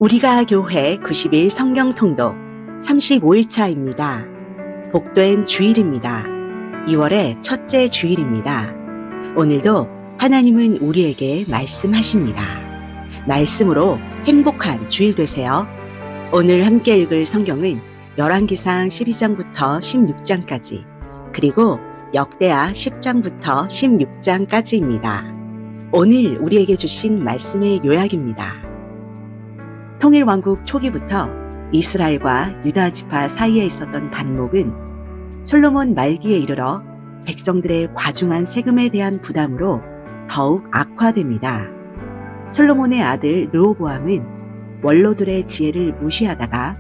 우리가 교회 90일 성경 통독 35일차입니다. 복된 주일입니다. 2월의 첫째 주일입니다. 오늘도 하나님은 우리에게 말씀하십니다. 말씀으로 행복한 주일 되세요. 오늘 함께 읽을 성경은 열왕기상 12장부터 16장까지 그리고 역대하 10장부터 16장까지입니다. 오늘 우리에게 주신 말씀의 요약입니다. 통일왕국 초기부터 이스라엘과 유다 지파 사이에 있었던 반목은 솔로몬 말기에 이르러 백성들의 과중한 세금에 대한 부담으로 더욱 악화됩니다. 솔로몬의 아들 르호보암은 원로들의 지혜를 무시하다가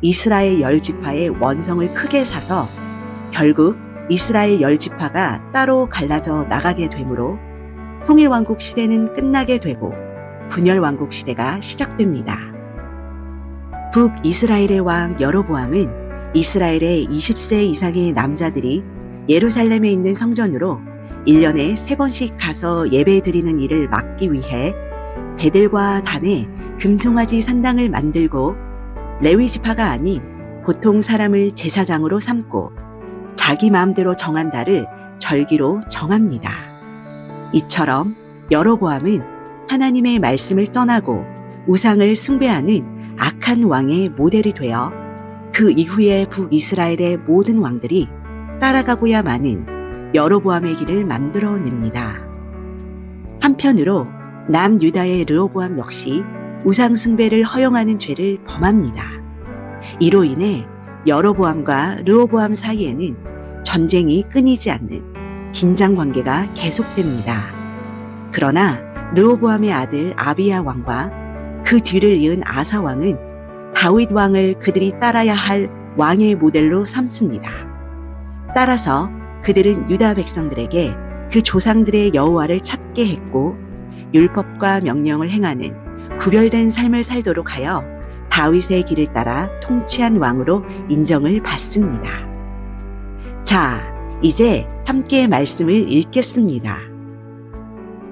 이스라엘 10지파의 원성을 크게 사서 결국 이스라엘 10지파가 따로 갈라져 나가게 되므로 통일왕국 시대는 끝나게 되고 분열왕국 시대가 시작됩니다. 북이스라엘의 왕 여로보암은 이스라엘의 20세 이상의 남자들이 예루살렘에 있는 성전으로 1년에 3번씩 가서 예배드리는 일을 막기 위해 베들과 단에 금송아지 산당을 만들고 레위 지파가 아닌 보통 사람을 제사장으로 삼고 자기 마음대로 정한 달을 절기로 정합니다. 이처럼 여로보암은 하나님의 말씀을 떠나고 우상을 숭배하는 악한 왕의 모델이 되어 그 이후에 북이스라엘의 모든 왕들이 따라가고야 마는 여로보암의 길을 만들어냅니다. 한편으로 남유다의 르호보암 역시 우상 숭배를 허용하는 죄를 범합니다. 이로 인해 여로보암과 르호보암 사이에는 전쟁이 끊이지 않는 긴장 관계가 계속됩니다. 그러나 르호보암의 아들 아비야 왕과 그 뒤를 이은 아사 왕은 다윗 왕을 그들이 따라야 할 왕의 모델로 삼습니다. 따라서 그들은 유다 백성들에게 그 조상들의 여호와를 찾게 했고 율법과 명령을 행하는 구별된 삶을 살도록 하여 다윗의 길을 따라 통치한 왕으로 인정을 받습니다. 자, 이제 함께 말씀을 읽겠습니다.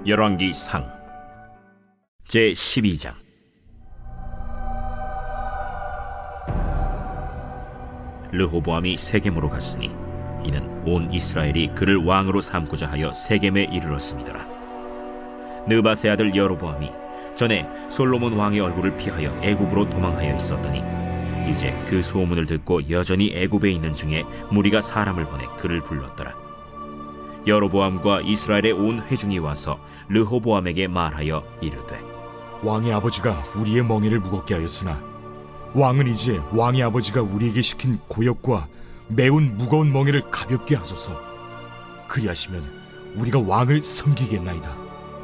열왕기상 제12장. 르호보암이 세겜으로 갔으니 이는 온 이스라엘이 그를 왕으로 삼고자 하여 세겜에 이르렀습니다. 느밧의 아들 여로보암이 전에 솔로몬 왕의 얼굴을 피하여 애굽으로 도망하여 있었더니 이제 그 소문을 듣고 여전히 애굽에 있는 중에 무리가 사람을 보내 그를 불렀더라. 여로보암과 이스라엘의 온 회중이 와서 르호보암에게 말하여 이르되, 왕의 아버지가 우리의 멍에를 무겁게 하였으나 왕은 이제 왕의 아버지가 우리에게 시킨 고역과 매운 무거운 멍에를 가볍게 하소서. 그리하시면 우리가 왕을 섬기겠나이다.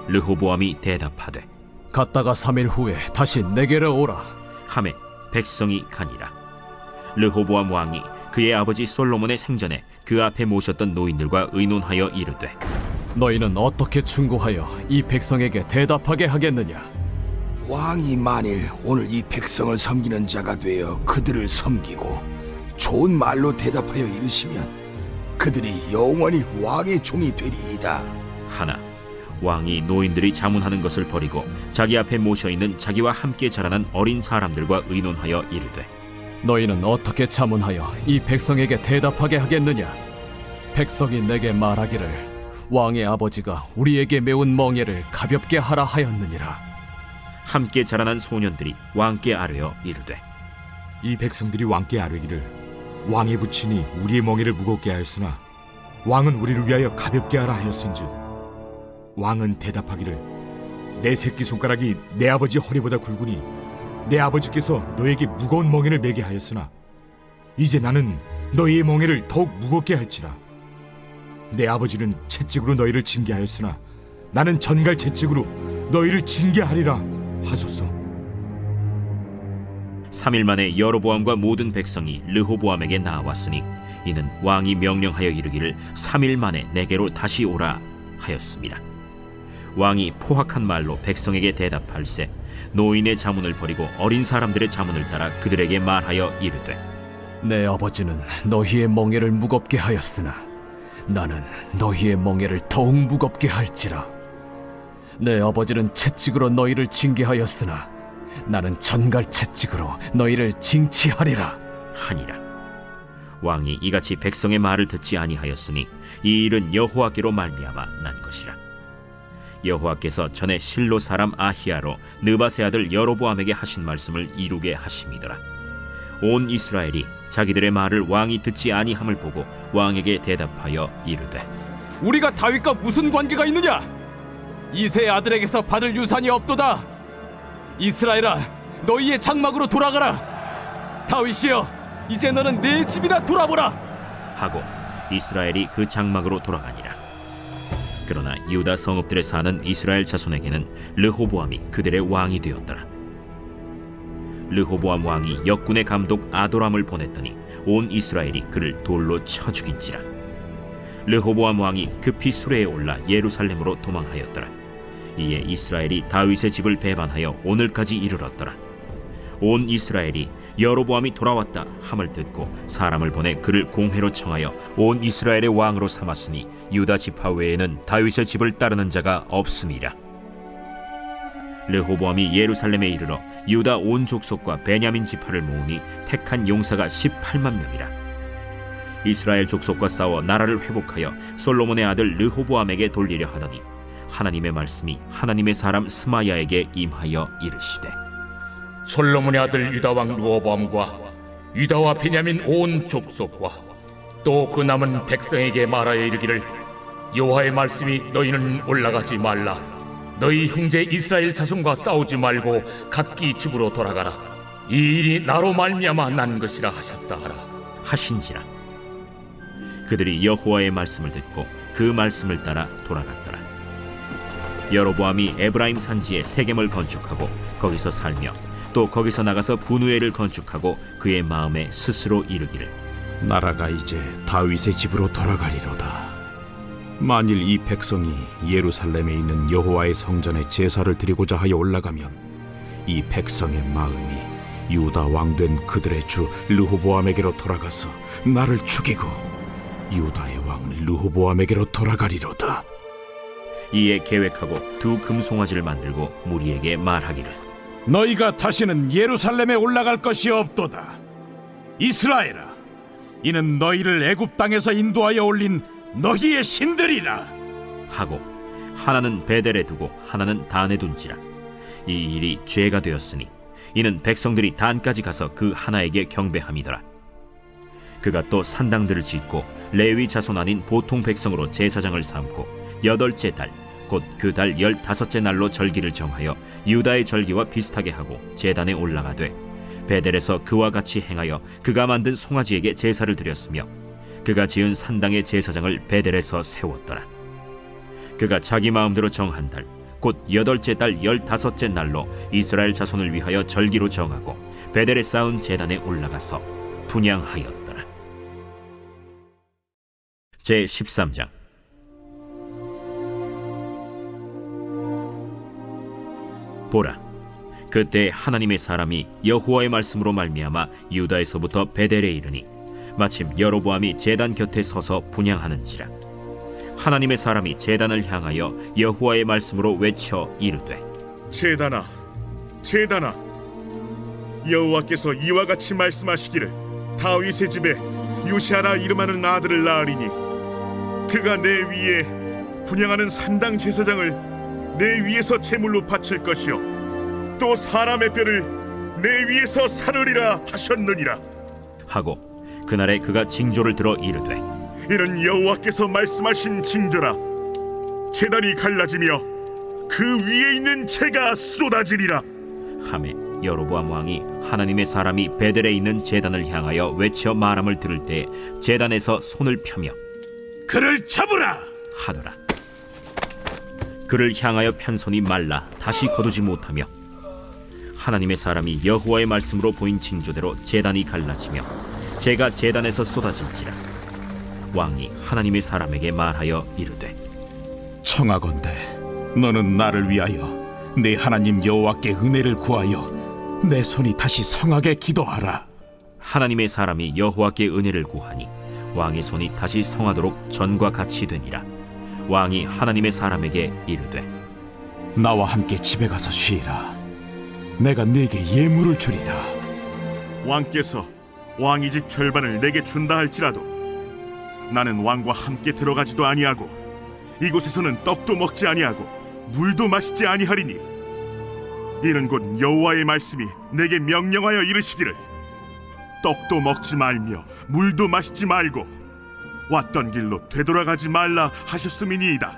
르호보암이 대답하되, 갔다가 3일 후에 다시 내게로 오라. 하매 백성이 가니라. 르호보암 왕이 그의 아버지 솔로몬의 생전에 그 앞에 모셨던 노인들과 의논하여 이르되, 너희는 어떻게 충고하여 이 백성에게 대답하게 하겠느냐? 왕이 만일 오늘 이 백성을 섬기는 자가 되어 그들을 섬기고 좋은 말로 대답하여 이르시면 그들이 영원히 왕의 종이 되리이다. 하나 왕이 노인들이 자문하는 것을 버리고 자기 앞에 모셔있는 자기와 함께 자라난 어린 사람들과 의논하여 이르되, 너희는 어떻게 자문하여 이 백성에게 대답하게 하겠느냐? 백성이 내게 말하기를 왕의 아버지가 우리에게 메운 멍에를 가볍게 하라 하였느니라. 함께 자라난 소년들이 왕께 아뢰어 이르되, 이 백성들이 왕께 아뢰기를 왕의 부친이 우리의 멍에를 무겁게 하였으나 왕은 우리를 위하여 가볍게 하라 하였은즉 왕은 대답하기를 내 새끼 손가락이 내 아버지 허리보다 굵으니 내 아버지께서 너에게 무거운 멍에를 매게 하였으나 이제 나는 너희의 멍에를 더욱 무겁게 할지라. 내 아버지는 채찍으로 너희를 징계하였으나 나는 전갈 채찍으로 너희를 징계하리라 하소서. 3일 만에 여로보암과 모든 백성이 르호보암에게 나왔으니 이는 왕이 명령하여 이르기를 3일 만에 내게로 다시 오라 하였습니다. 왕이 포악한 말로 백성에게 대답할세 노인의 자문을 버리고 어린 사람들의 자문을 따라 그들에게 말하여 이르되, 내 아버지는 너희의 멍에를 무겁게 하였으나 나는 너희의 멍에를 더욱 무겁게 할지라. 내 아버지는 채찍으로 너희를 징계하였으나 나는 전갈채찍으로 너희를 징치하리라. 하니라. 왕이 이같이 백성의 말을 듣지 아니하였으니 이 일은 여호와께로 말미암아 난 것이라. 여호와께서 전에 실로 사람 아히야로 느바세 아들 여로보암에게 하신 말씀을 이루게 하심이더라. 온 이스라엘이 자기들의 말을 왕이 듣지 아니함을 보고 왕에게 대답하여 이르되, 우리가 다윗과 무슨 관계가 있느냐? 이새의 아들에게서 받을 유산이 없도다. 이스라엘아, 너희의 장막으로 돌아가라. 다윗이여, 이제 너는 내 집이나 돌아보라. 하고 이스라엘이 그 장막으로 돌아가니라. 그러나 유다 성읍들에 사는 이스라엘 자손에게는 르호보암이 그들의 왕이 되었더라. 르호보암 왕이 역군의 감독 아도람을 보냈더니 온 이스라엘이 그를 돌로 쳐 죽인지라. 르호보암 왕이 급히 수레에 올라 예루살렘으로 도망하였더라. 이에 이스라엘이 다윗의 집을 배반하여 오늘까지 이르렀더라. 온 이스라엘이 여로보암이 돌아왔다 함을 듣고 사람을 보내 그를 공회로 청하여 온 이스라엘의 왕으로 삼았으니 유다 지파 외에는 다윗의 집을 따르는 자가 없으니라. 르호보암이 예루살렘에 이르러 유다 온 족속과 베냐민 지파를 모으니 택한 용사가 18만 명이라. 이스라엘 족속과 싸워 나라를 회복하여 솔로몬의 아들 르호보암에게 돌리려 하더니 하나님의 말씀이 하나님의 사람 스마야에게 임하여 이르시되, 솔로몬의 아들 유다 왕 르호보암과 유다와 베냐민 온 족속과 또 그 남은 백성에게 말하여 이르기를, 여호와의 말씀이 너희는 올라가지 말라. 너희 형제 이스라엘 자손과 싸우지 말고 각기 집으로 돌아가라. 이 일이 나로 말미암아 난 것이라 하셨다 하라. 하신지라. 그들이 여호와의 말씀을 듣고 그 말씀을 따라 돌아갔더라. 여로보암이 에브라임 산지에 세겜을 건축하고 거기서 살며 또 거기서 나가서 분우엘을 건축하고 그의 마음에 스스로 이르기를, 나라가 이제 다윗의 집으로 돌아가리로다. 만일 이 백성이 예루살렘에 있는 여호와의 성전에 제사를 드리고자 하여 올라가면 이 백성의 마음이 유다 왕된 그들의 주 르호보암에게로 돌아가서 나를 죽이고 유다의 왕 르호보암에게로 돌아가리로다. 이에 계획하고 두 금송아지를 만들고 무리에게 말하기를, 너희가 다시는 예루살렘에 올라갈 것이 없도다. 이스라엘아, 이는 너희를 애굽 땅에서 인도하여 올린 너희의 신들이라. 하고 하나는 베델에 두고 하나는 단에 둔지라. 이 일이 죄가 되었으니 이는 백성들이 단까지 가서 그 하나에게 경배함이더라. 그가 또 산당들을 짓고 레위 자손 아닌 보통 백성으로 제사장을 삼고 8째 달 곧 그 달 15째 날로 절기를 정하여 유다의 절기와 비슷하게 하고 제단에 올라가되 베델에서 그와 같이 행하여 그가 만든 송아지에게 제사를 드렸으며 그가 지은 산당의 제사장을 베델에서 세웠더라. 그가 자기 마음대로 정한 달 곧 8째 달 15째 날로 이스라엘 자손을 위하여 절기로 정하고 베델에 쌓은 제단에 올라가서 분향하였더라. 제13장. 보라, 그때 하나님의 사람이 여호와의 말씀으로 말미암아 유다에서부터 베델에 이르니 마침 여로보암이 제단 곁에 서서 분향하는지라. 하나님의 사람이 제단을 향하여 여호와의 말씀으로 외쳐 이르되, 제단아, 제단아, 여호와께서 이와 같이 말씀하시기를, 다윗의 집에 요시아라 이름하는 아들을 낳으리니 그가 내 위에 분향하는 산당 제사장을 내 위에서 제물로 바칠 것이요 또 사람의 뼈를 내 위에서 사르리라 하셨느니라. 하고 그날에 그가 징조를 들어 이르되, 이는 여호와께서 말씀하신 징조라. 제단이 갈라지며 그 위에 있는 채가 쏟아지리라. 하매 여로보암 왕이 하나님의 사람이 베델에 있는 제단을 향하여 외쳐 말함을 들을 때 제단에서 손을 펴며 그를 잡으라 하더라. 그를 향하여 편 손이 말라 다시 거두지 못하며 하나님의 사람이 여호와의 말씀으로 보인 징조대로 제단이 갈라지며 재가 제단에서 쏟아질지라. 왕이 하나님의 사람에게 말하여 이르되, 청하건대 너는 나를 위하여 내 하나님 여호와께 은혜를 구하여 내 손이 다시 성하게 기도하라. 하나님의 사람이 여호와께 은혜를 구하니 왕의 손이 다시 성하도록 전과 같이 되니라. 왕이 하나님의 사람에게 이르되, 나와 함께 집에 가서 쉬라. 내가 네게 예물을 주리라. 왕께서 왕의 집 절반을 내게 준다 할지라도 나는 왕과 함께 들어가지도 아니하고 이곳에서는 떡도 먹지 아니하고 물도 마시지 아니하리니 이는 곧 여호와의 말씀이 내게 명령하여 이르시기를 떡도 먹지 말며 물도 마시지 말고 왔던 길로 되돌아가지 말라 하셨음이니이다.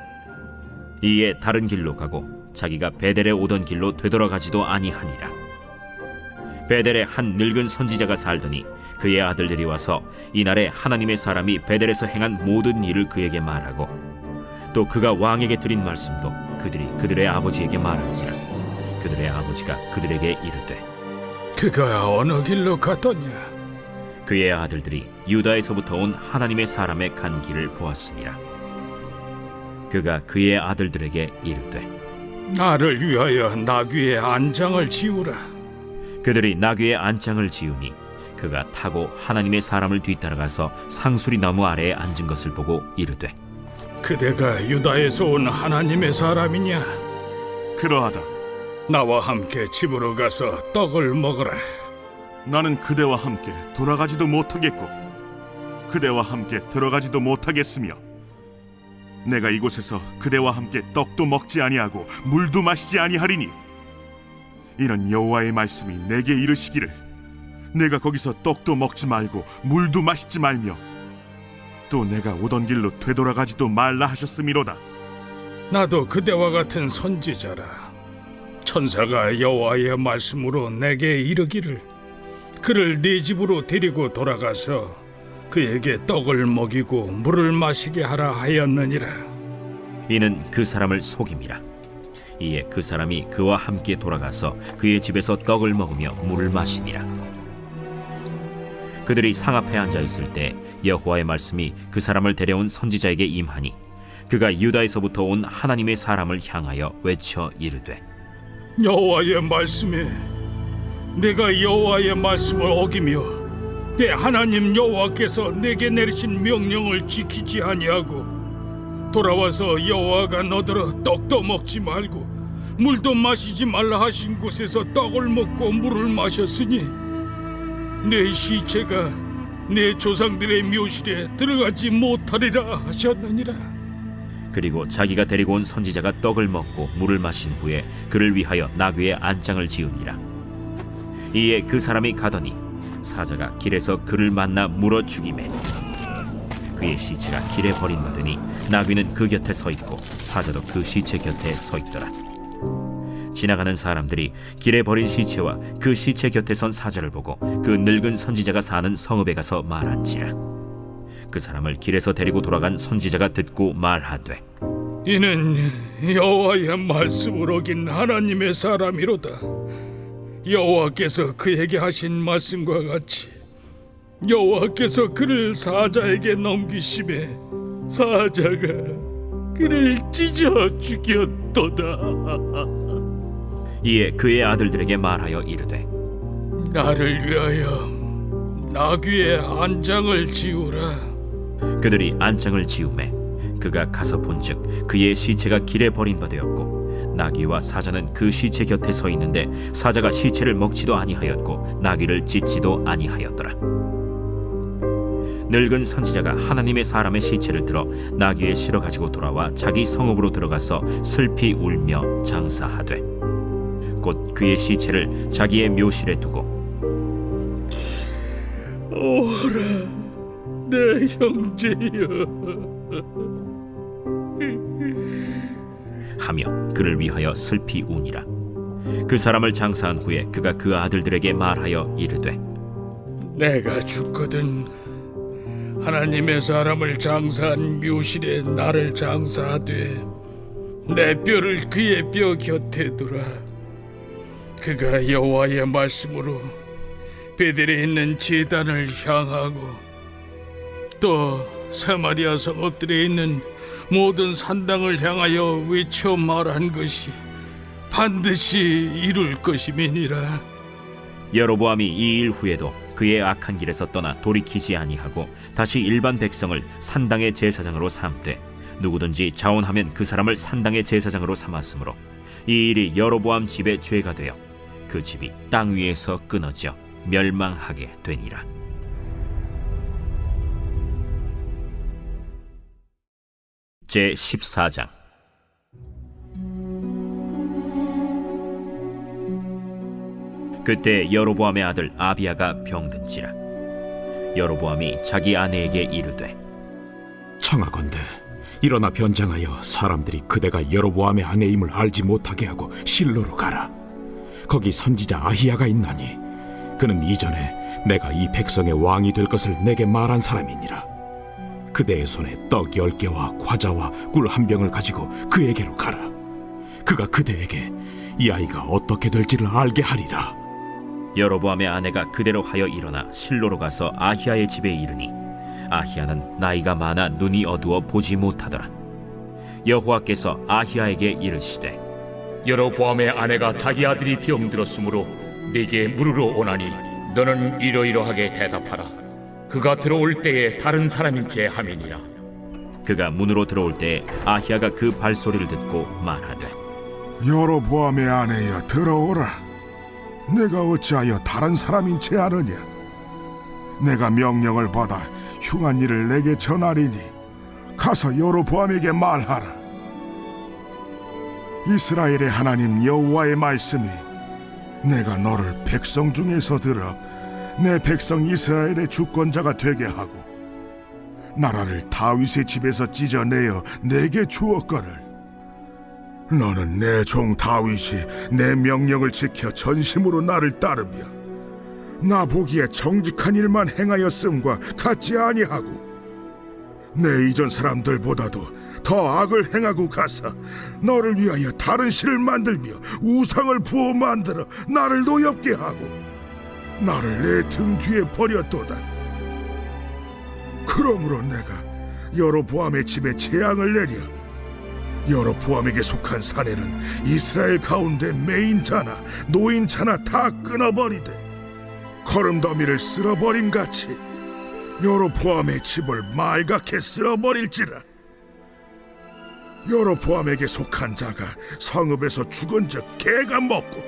이에 다른 길로 가고 자기가 베델에 오던 길로 되돌아가지도 아니하니라. 베델에 한 늙은 선지자가 살더니 그의 아들들이 와서 이날에 하나님의 사람이 베델에서 행한 모든 일을 그에게 말하고 또 그가 왕에게 드린 말씀도 그들이 그들의 아버지에게 말한지라. 그들의 아버지가 그들에게 이르되 그가 어느 길로 갔더냐? 그의 아들들이 유다에서부터 온 하나님의 사람의 간 길을 보았습니다. 그가 그의 아들들에게 이르되 나를 위하여 나귀의 안장을 지우라. 그들이 나귀의 안장을 지우니 그가 타고 하나님의 사람을 뒤따라가서 상수리 나무 아래에 앉은 것을 보고 이르되 그대가 유다에서 온 하나님의 사람이냐? 그러하다. 나와 함께 집으로 가서 떡을 먹으라. 나는 그대와 함께 돌아가지도 못하겠고 그대와 함께 들어가지도 못하겠으며 내가 이곳에서 그대와 함께 떡도 먹지 아니하고 물도 마시지 아니하리니 이는 여호와의 말씀이 내게 이르시기를 내가 거기서 떡도 먹지 말고 물도 마시지 말며 또 내가 오던 길로 되돌아가지도 말라 하셨음이로다. 나도 그대와 같은 선지자라. 천사가 여호와의 말씀으로 내게 이르기를 그를 네 집으로 데리고 돌아가서 그에게 떡을 먹이고 물을 마시게 하라 하였느니라. 이는 그 사람을 속임이라. 이에 그 사람이 그와 함께 돌아가서 그의 집에서 떡을 먹으며 물을 마시니라. 그들이 상 앞에 앉아 있을 때 여호와의 말씀이 그 사람을 데려온 선지자에게 임하니 그가 유다에서부터 온 하나님의 사람을 향하여 외쳐 이르되 여호와의 말씀에 내가 여호와의 말씀을 어기며 내 하나님 여호와께서 내게 내리신 명령을 지키지 아니하고 돌아와서 여호와가 너더러 떡도 먹지 말고 물도 마시지 말라 하신 곳에서 떡을 먹고 물을 마셨으니 내 시체가 내 조상들의 묘실에 들어가지 못하리라 하셨느니라. 그리고 자기가 데리고 온 선지자가 떡을 먹고 물을 마신 후에 그를 위하여 나귀의 안장을 지으니라. 이에 그 사람이 가더니 사자가 길에서 그를 만나 물어 죽이매 그의 시체가 길에 버림받으니 나귀는 그 곁에 서 있고 사자도 그 시체 곁에 서 있더라. 지나가는 사람들이 길에 버린 시체와 그 시체 곁에 선 사자를 보고 그 늙은 선지자가 사는 성읍에 가서 말한지라. 그 사람을 길에서 데리고 돌아간 선지자가 듣고 말하되 이는 여호와의 말씀을 어긴 하나님의 사람이로다. 여호와께서 그에게 하신 말씀과 같이 여호와께서 그를 사자에게 넘기심에 사자가 그를 찢어 죽였도다. 이에 그의 아들들에게 말하여 이르되 나를 위하여 나귀의 안장을 지우라. 그들이 안장을 지우매 그가 가서 본즉 그의 시체가 길에 버림받았고 나귀와 사자는 그 시체 곁에 서 있는데 사자가 시체를 먹지도 아니하였고 나귀를 찢지도 아니하였더라. 늙은 선지자가 하나님의 사람의 시체를 들어 나귀에 실어 가지고 돌아와 자기 성읍으로 들어가서 슬피 울며 장사하되 곧 그의 시체를 자기의 묘실에 두고 오라 내 형제여 하며 그를 위하여 슬피 우니라. 그 사람을 장사한 후에 그가 그 아들들에게 말하여 이르되 내가 죽거든 하나님의 사람을 장사한 묘실에 나를 장사하되 내 뼈를 그의 뼈 곁에 두라. 그가 여호와의 말씀으로 베델에 있는 제단을 향하고 또 사마리아 성읍들에 있는 모든 산당을 향하여 외쳐 말한 것이 반드시 이룰 것임이니라. 여로보암이 이 일 후에도 그의 악한 길에서 떠나 돌이키지 아니하고 다시 일반 백성을 산당의 제사장으로 삼되 누구든지 자원하면 그 사람을 산당의 제사장으로 삼았으므로 이 일이 여로보암 집의 죄가 되어 그 집이 땅 위에서 끊어져 멸망하게 되니라. 제 14장. 그때 여로보암의 아들 아비야가 병든지라. 여로보암이 자기 아내에게 이르되, 청하건대 일어나 변장하여 사람들이 그대가 여로보암의 아내임을 알지 못하게 하고 실로로 가라. 거기 선지자 아히야가 있나니 그는 이전에 내가 이 백성의 왕이 될 것을 내게 말한 사람이니라. 그대의 손에 떡 10개와 과자와 꿀 1병을 가지고 그에게로 가라. 그가 그대에게 이 아이가 어떻게 될지를 알게 하리라. 여로보암의 아내가 그대로 하여 일어나 실로로 가서 아히야의 집에 이르니 아히야는 나이가 많아 눈이 어두워 보지 못하더라. 여호와께서 아히야에게 이르시되, 여로보암의 아내가 자기 아들이 병들었으므로 네게 물으러 오나니 너는 이러이러하게 대답하라. 그가 들어올 때에 다른 사람인 채 함이니라. 그가 문으로 들어올 때에 아히야가 그 발소리를 듣고 말하되, 여로보암의 아내여, 들어오라. 내가 어찌하여 다른 사람인 채 하느냐? 내가 명령을 받아 흉한 일을 내게 전하리니 가서 여로보암에게 말하라. 이스라엘의 하나님 여호와의 말씀이 내가 너를 백성 중에서 들어 내 백성 이스라엘의 주권자가 되게 하고 나라를 다윗의 집에서 찢어내어 내게 주었거늘 너는 내 종 다윗이 내 명령을 지켜 전심으로 나를 따르며 나 보기에 정직한 일만 행하였음과 같지 아니하고 내 이전 사람들보다도 더 악을 행하고 가서 너를 위하여 다른 신을 만들며 우상을 부어 만들어 나를 노엽게 하고 나를 내 등 뒤에 버렸도다. 그러므로 내가 여로보암의 집에 재앙을 내려 여로보암에게 속한 사내는 이스라엘 가운데 매인자나 노인자나 다 끊어버리되 거름더미를 쓸어버림같이 여로보암의 집을 말갛게 쓸어버릴지라. 여로보암에게 속한 자가 성읍에서 죽은즉 개가 먹고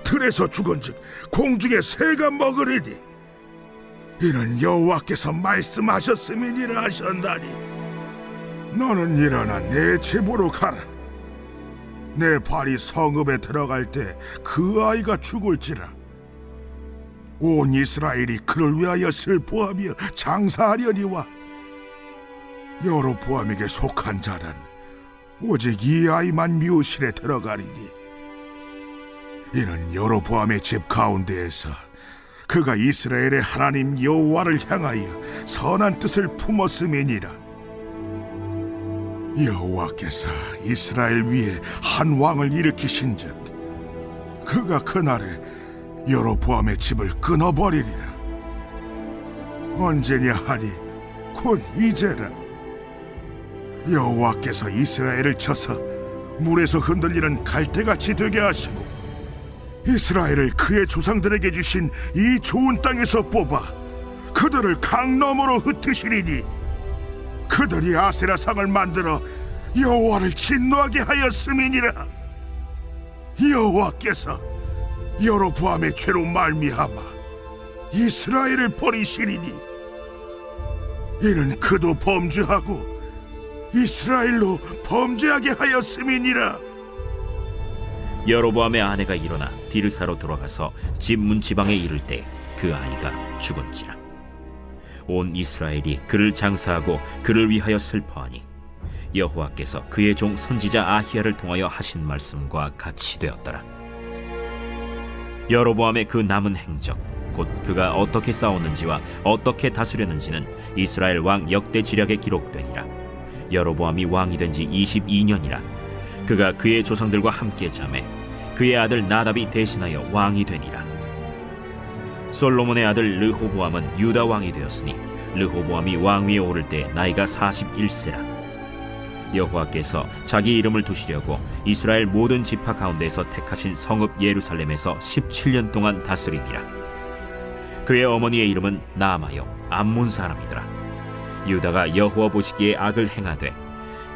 들에서 죽은즉 공중의 새가 먹으리니 이는 여호와께서 말씀하셨음이니라 하셨나니 너는 일어나 내 집으로 가라. 내 발이 성읍에 들어갈 때 그 아이가 죽을지라. 온 이스라엘이 그를 위하여 슬퍼하며 장사하려니와 여로보암에게 속한 자는 오직 이 아이만 묘실에 들어가리니 이는 여로보암의 집 가운데에서 그가 이스라엘의 하나님 여호와를 향하여 선한 뜻을 품었음이니라. 여호와께서 이스라엘 위에 한 왕을 일으키신즉 그가 그날에 여로보암의 집을 끊어버리리라. 언제냐 하니 곧 이제라. 여호와께서 이스라엘을 쳐서 물에서 흔들리는 갈대같이 되게 하시고 이스라엘을 그의 조상들에게 주신 이 좋은 땅에서 뽑아 그들을 강 너머로 흩으시리니 그들이 아세라상을 만들어 여호와를 진노하게 하였음이니라. 여호와께서 여로보암의 죄로 말미암아 이스라엘을 버리시리니 이는 그도 범죄하고 이스라엘로 범죄하게 하였음이니라. 여로보암의 아내가 일어나 디르사로 돌아가서 집 문지방에 이를 때 그 아이가 죽었지라. 온 이스라엘이 그를 장사하고 그를 위하여 슬퍼하니 여호와께서 그의 종 선지자 아히야를 통하여 하신 말씀과 같이 되었더라. 여로보암의 그 남은 행적 곧 그가 어떻게 싸웠는지와 어떻게 다스렸는지는 이스라엘 왕 역대 지략에 기록되니라. 여로보암이 왕이 된 지 22년이라. 그가 그의 조상들과 함께 자매 그의 아들 나답이 대신하여 왕이 되니라. 솔로몬의 아들 르호보암은 유다 왕이 되었으니 르호보암이 왕위에 오를 때 나이가 41세라. 여호와께서 자기 이름을 두시려고 이스라엘 모든 지파 가운데서 택하신 성읍 예루살렘에서 17년 동안 다스리니라. 그의 어머니의 이름은 나아마요 암몬 사람이더라. 유다가 여호와 보시기에 악을 행하되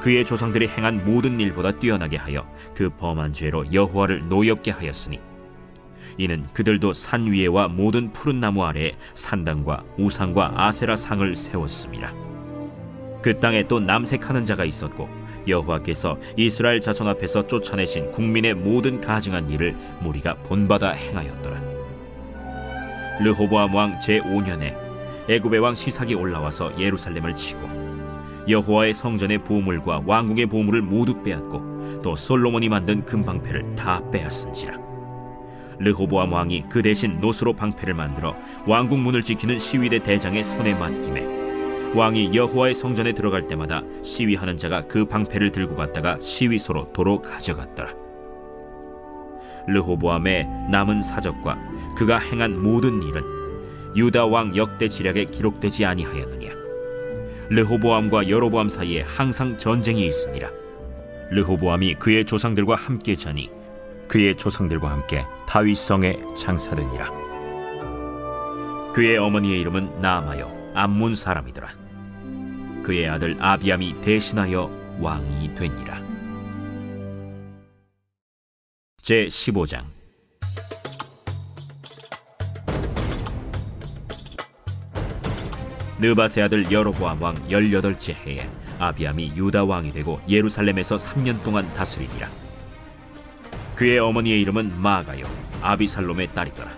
그의 조상들이 행한 모든 일보다 뛰어나게 하여 그 범한 죄로 여호와를 노엽게 하였으니 이는 그들도 산 위에와 모든 푸른 나무 아래에 산당과 우상과 아세라 상을 세웠습니다. 그 땅에 또 남색하는 자가 있었고 여호와께서 이스라엘 자손 앞에서 쫓아내신 국민의 모든 가증한 일을 무리가 본받아 행하였더라. 르호보암 왕 제5년에 애굽의 왕 시삭이 올라와서 예루살렘을 치고 여호와의 성전의 보물과 왕궁의 보물을 모두 빼앗고 또 솔로몬이 만든 금방패를 다 빼앗은지라. 르호보암 왕이 그 대신 노스로 방패를 만들어 왕궁 문을 지키는 시위대 대장의 손에 맡김에 왕이 여호와의 성전에 들어갈 때마다 시위하는 자가 그 방패를 들고 갔다가 시위소로 도로 가져갔더라. 르호보암의 남은 사적과 그가 행한 모든 일은 유다 왕 역대 지략에 기록되지 아니하였느냐. 르호보암과 여로보암 사이에 항상 전쟁이 있으니라. 르호보암이 그의 조상들과 함께 자니 그의 조상들과 함께 다윗성에 장사되니라. 그의 어머니의 이름은 나아마요 암몬 사람이더라. 그의 아들 아비암이 대신하여 왕이 되니라. 제15장. 느바세 아들 여로보암 왕 18째 해에 아비암이 유다 왕이 되고 예루살렘에서 3년 동안 다스리니라. 그의 어머니의 이름은 마가요 아비살롬의 딸이더라.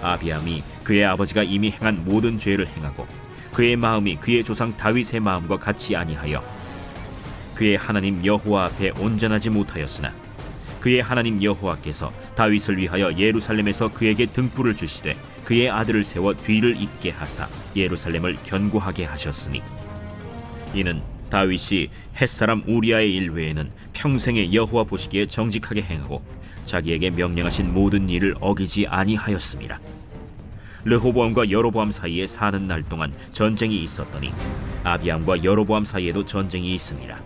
아비암이 그의 아버지가 이미 행한 모든 죄를 행하고 그의 마음이 그의 조상 다윗의 마음과 같이 아니하여 그의 하나님 여호와 앞에 온전하지 못하였으나 그의 하나님 여호와께서 다윗을 위하여 예루살렘에서 그에게 등불을 주시되 그의 아들을 세워 뒤를 잇게 하사 예루살렘을 견고하게 하셨으니 이는 다윗이 햇사람 우리아의 일 외에는 평생에 여호와 보시기에 정직하게 행하고 자기에게 명령하신 모든 일을 어기지 아니하였습니다. 르호보암과 여로보암 사이에 사는 날 동안 전쟁이 있었더니 아비암과 여로보암 사이에도 전쟁이 있습니다.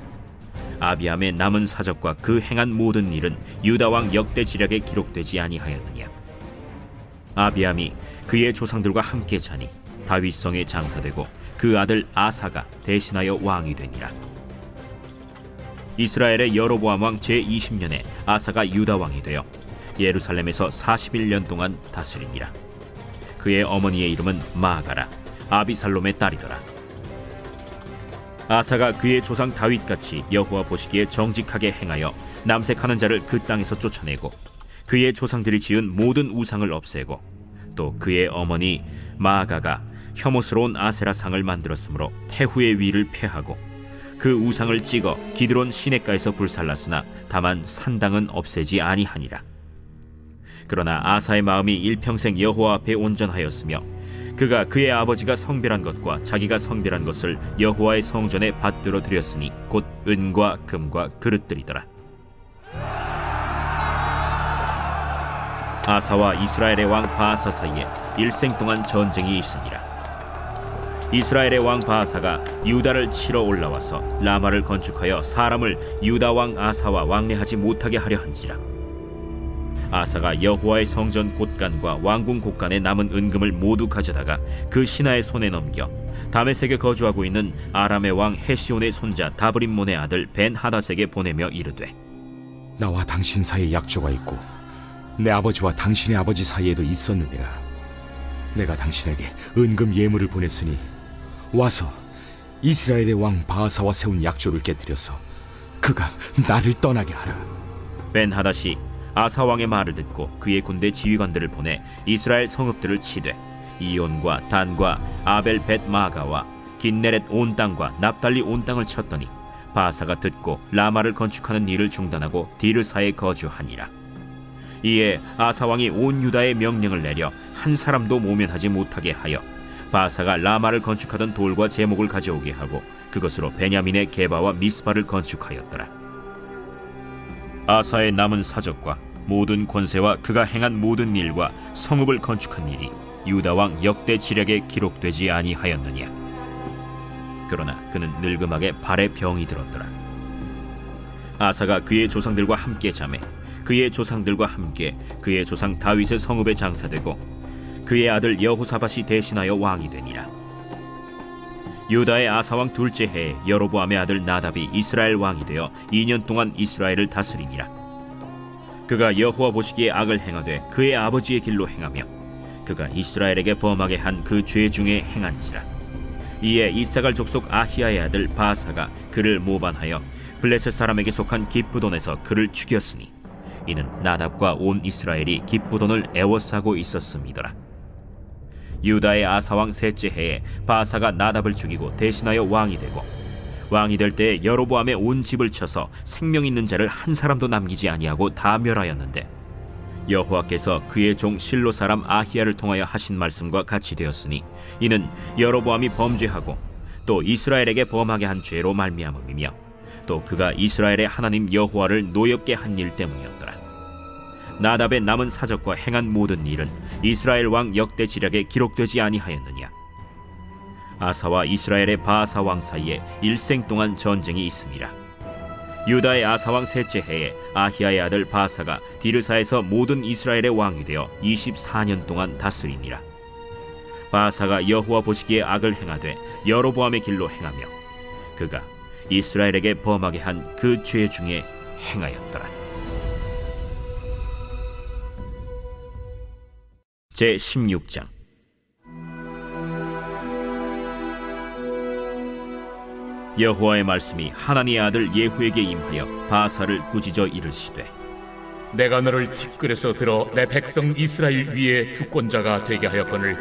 아비암의 남은 사적과 그 행한 모든 일은 유다 왕 역대 지략에 기록되지 아니하였느냐. 아비암이 그의 조상들과 함께 자니 다윗성에 장사되고 그 아들 아사가 대신하여 왕이 되니라. 이스라엘의 여로보암 왕 제20년에 아사가 유다 왕이 되어 예루살렘에서 41년 동안 다스리니라. 그의 어머니의 이름은 마가라 아비살롬의 딸이더라. 아사가 그의 조상 다윗같이 여호와 보시기에 정직하게 행하여 남색하는 자를 그 땅에서 쫓아내고 그의 조상들이 지은 모든 우상을 없애고 또 그의 어머니 마아가가 혐오스러운 아세라 상을 만들었으므로 태후의 위를 폐하고 그 우상을 찍어 기드론 시냇가에서 불살랐으나 다만 산당은 없애지 아니하니라. 그러나 아사의 마음이 일평생 여호와 앞에 온전하였으며 그가 그의 아버지가 성별한 것과 자기가 성별한 것을 여호와의 성전에 받들어 드렸으니 곧 은과 금과 그릇들이더라. 아사와 이스라엘의 왕 바아사 사이에 일생 동안 전쟁이 있으니라. 이스라엘의 왕 바아사가 유다를 치러 올라와서 라마를 건축하여 사람을 유다 왕 아사와 왕래하지 못하게 하려 한지라. 아사가 여호와의 성전 곳간과 왕궁 곳간에 남은 은금을 모두 가져다가 그 신하의 손에 넘겨 다메섹에 거주하고 있는 아람의 왕 헤시온의 손자 다브림몬의 아들 벤하닷에게 보내며 이르되 나와 당신 사이에 약조가 있고 내 아버지와 당신의 아버지 사이에도 있었느니라. 내가 당신에게 은금 예물을 보냈으니 와서 이스라엘의 왕 바아사와 세운 약조를 깨뜨려서 그가 나를 떠나게 하라. 벤하닷이 아사 왕의 말을 듣고 그의 군대 지휘관들을 보내 이스라엘 성읍들을 치되 이온과 단과 아벨 벳 마가와 긴네렛 온 땅과 납달리 온 땅을 쳤더니 바아사가 듣고 라마를 건축하는 일을 중단하고 디르사에 거주하니라. 이에 아사 왕이 온 유다에 명령을 내려 한 사람도 모면하지 못하게 하여 바아사가 라마를 건축하던 돌과 제목을 가져오게 하고 그것으로 베냐민의 게바와 미스바를 건축하였더라. 아사의 남은 사적과 모든 권세와 그가 행한 모든 일과 성읍을 건축한 일이 유다 왕 역대 지략에 기록되지 아니하였느냐. 그러나 그는 늙음하게 발에 병이 들었더라. 아사가 그의 조상들과 함께 자매 그의 조상들과 함께 그의 조상 다윗의 성읍에 장사되고 그의 아들 여호사밧이 대신하여 왕이 되니라. 유다의 아사왕 둘째 해에 여로보암의 아들 나답이 이스라엘 왕이 되어 2년 동안 이스라엘을 다스리니라. 그가 여호와 보시기에 악을 행하되 그의 아버지의 길로 행하며 그가 이스라엘에게 범하게 한 그 죄 중에 행한지라. 이에 이사갈 족속 아히야의 아들 바사가 그를 모반하여 블레셋 사람에게 속한 기브돈에서 그를 죽였으니 이는 나답과 온 이스라엘이 기브돈을 애워싸고 있었음이더라. 유다의 아사왕 셋째 해에 바사가 나답을 죽이고 대신하여 왕이 되고 왕이 될 때에 여로보암의 온 집을 쳐서 생명 있는 자를 한 사람도 남기지 아니하고 다 멸하였는데 여호와께서 그의 종 실로 사람 아히야를 통하여 하신 말씀과 같이 되었으니 이는 여로보암이 범죄하고 또 이스라엘에게 범하게 한 죄로 말미암음이며 또 그가 이스라엘의 하나님 여호와를 노엽게 한 일 때문이었더라. 나답의 남은 사적과 행한 모든 일은 이스라엘 왕 역대 지략에 기록되지 아니하였느냐. 아사와 이스라엘의 바사 왕 사이에 일생 동안 전쟁이 있습니다. 유다의 아사 왕 셋째 해에 아히야의 아들 바사가 디르사에서 모든 이스라엘의 왕이 되어 24년 동안 다스리니라. 바사가 여호와 보시기에 악을 행하되 여로보암의 길로 행하며 그가 이스라엘에게 범하게 한 그 죄 중에 행하였더라. 제 16장. 여호와의 말씀이 하나니의 아들 예후에게 임하여 바사를 꾸짖어 이르시되 내가 너를 티끌에서 들어 내 백성 이스라엘 위에 주권자가 되게 하였거늘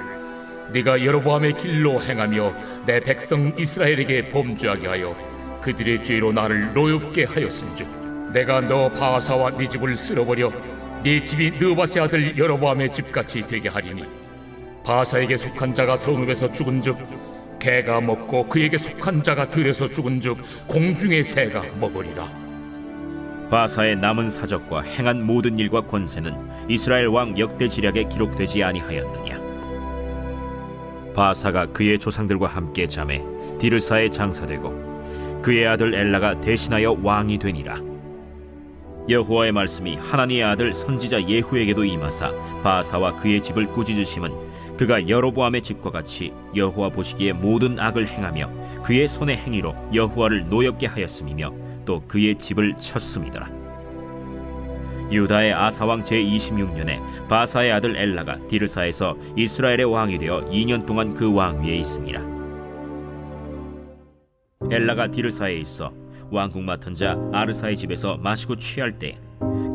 네가 여로보암의 길로 행하며 내 백성 이스라엘에게 범죄하게 하여 그들의 죄로 나를 노엽게 하였은즉 내가 너 바사와 네 집을 쓸어버려 네 집이 느바세 아들 여로보암의 집같이 되게 하리니 바사에게 속한 자가 성읍에서 죽은즉 개가 먹고 그에게 속한 자가 들에서 죽은즉 공중의 새가 먹으리라. 바사의 남은 사적과 행한 모든 일과 권세는 이스라엘 왕 역대 지략에 기록되지 아니하였느냐. 바사가 그의 조상들과 함께 잠에 디르사에 장사되고 그의 아들 엘라가 대신하여 왕이 되니라. 여호와의 말씀이 하나니의 아들 선지자 예후에게도 임하사 바사와 그의 집을 꾸짖으심은 그가 여로보암의 집과 같이 여호와 보시기에 모든 악을 행하며 그의 손의 행위로 여호와를 노엽게 하였음이며 또 그의 집을 쳤음이더라. 유다의 아사왕 제26년에 바사의 아들 엘라가 디르사에서 이스라엘의 왕이 되어 2년 동안 그 왕위에 있습니다. 엘라가 디르사에 있어 왕국 맡은 자 아르사의 집에서 마시고 취할 때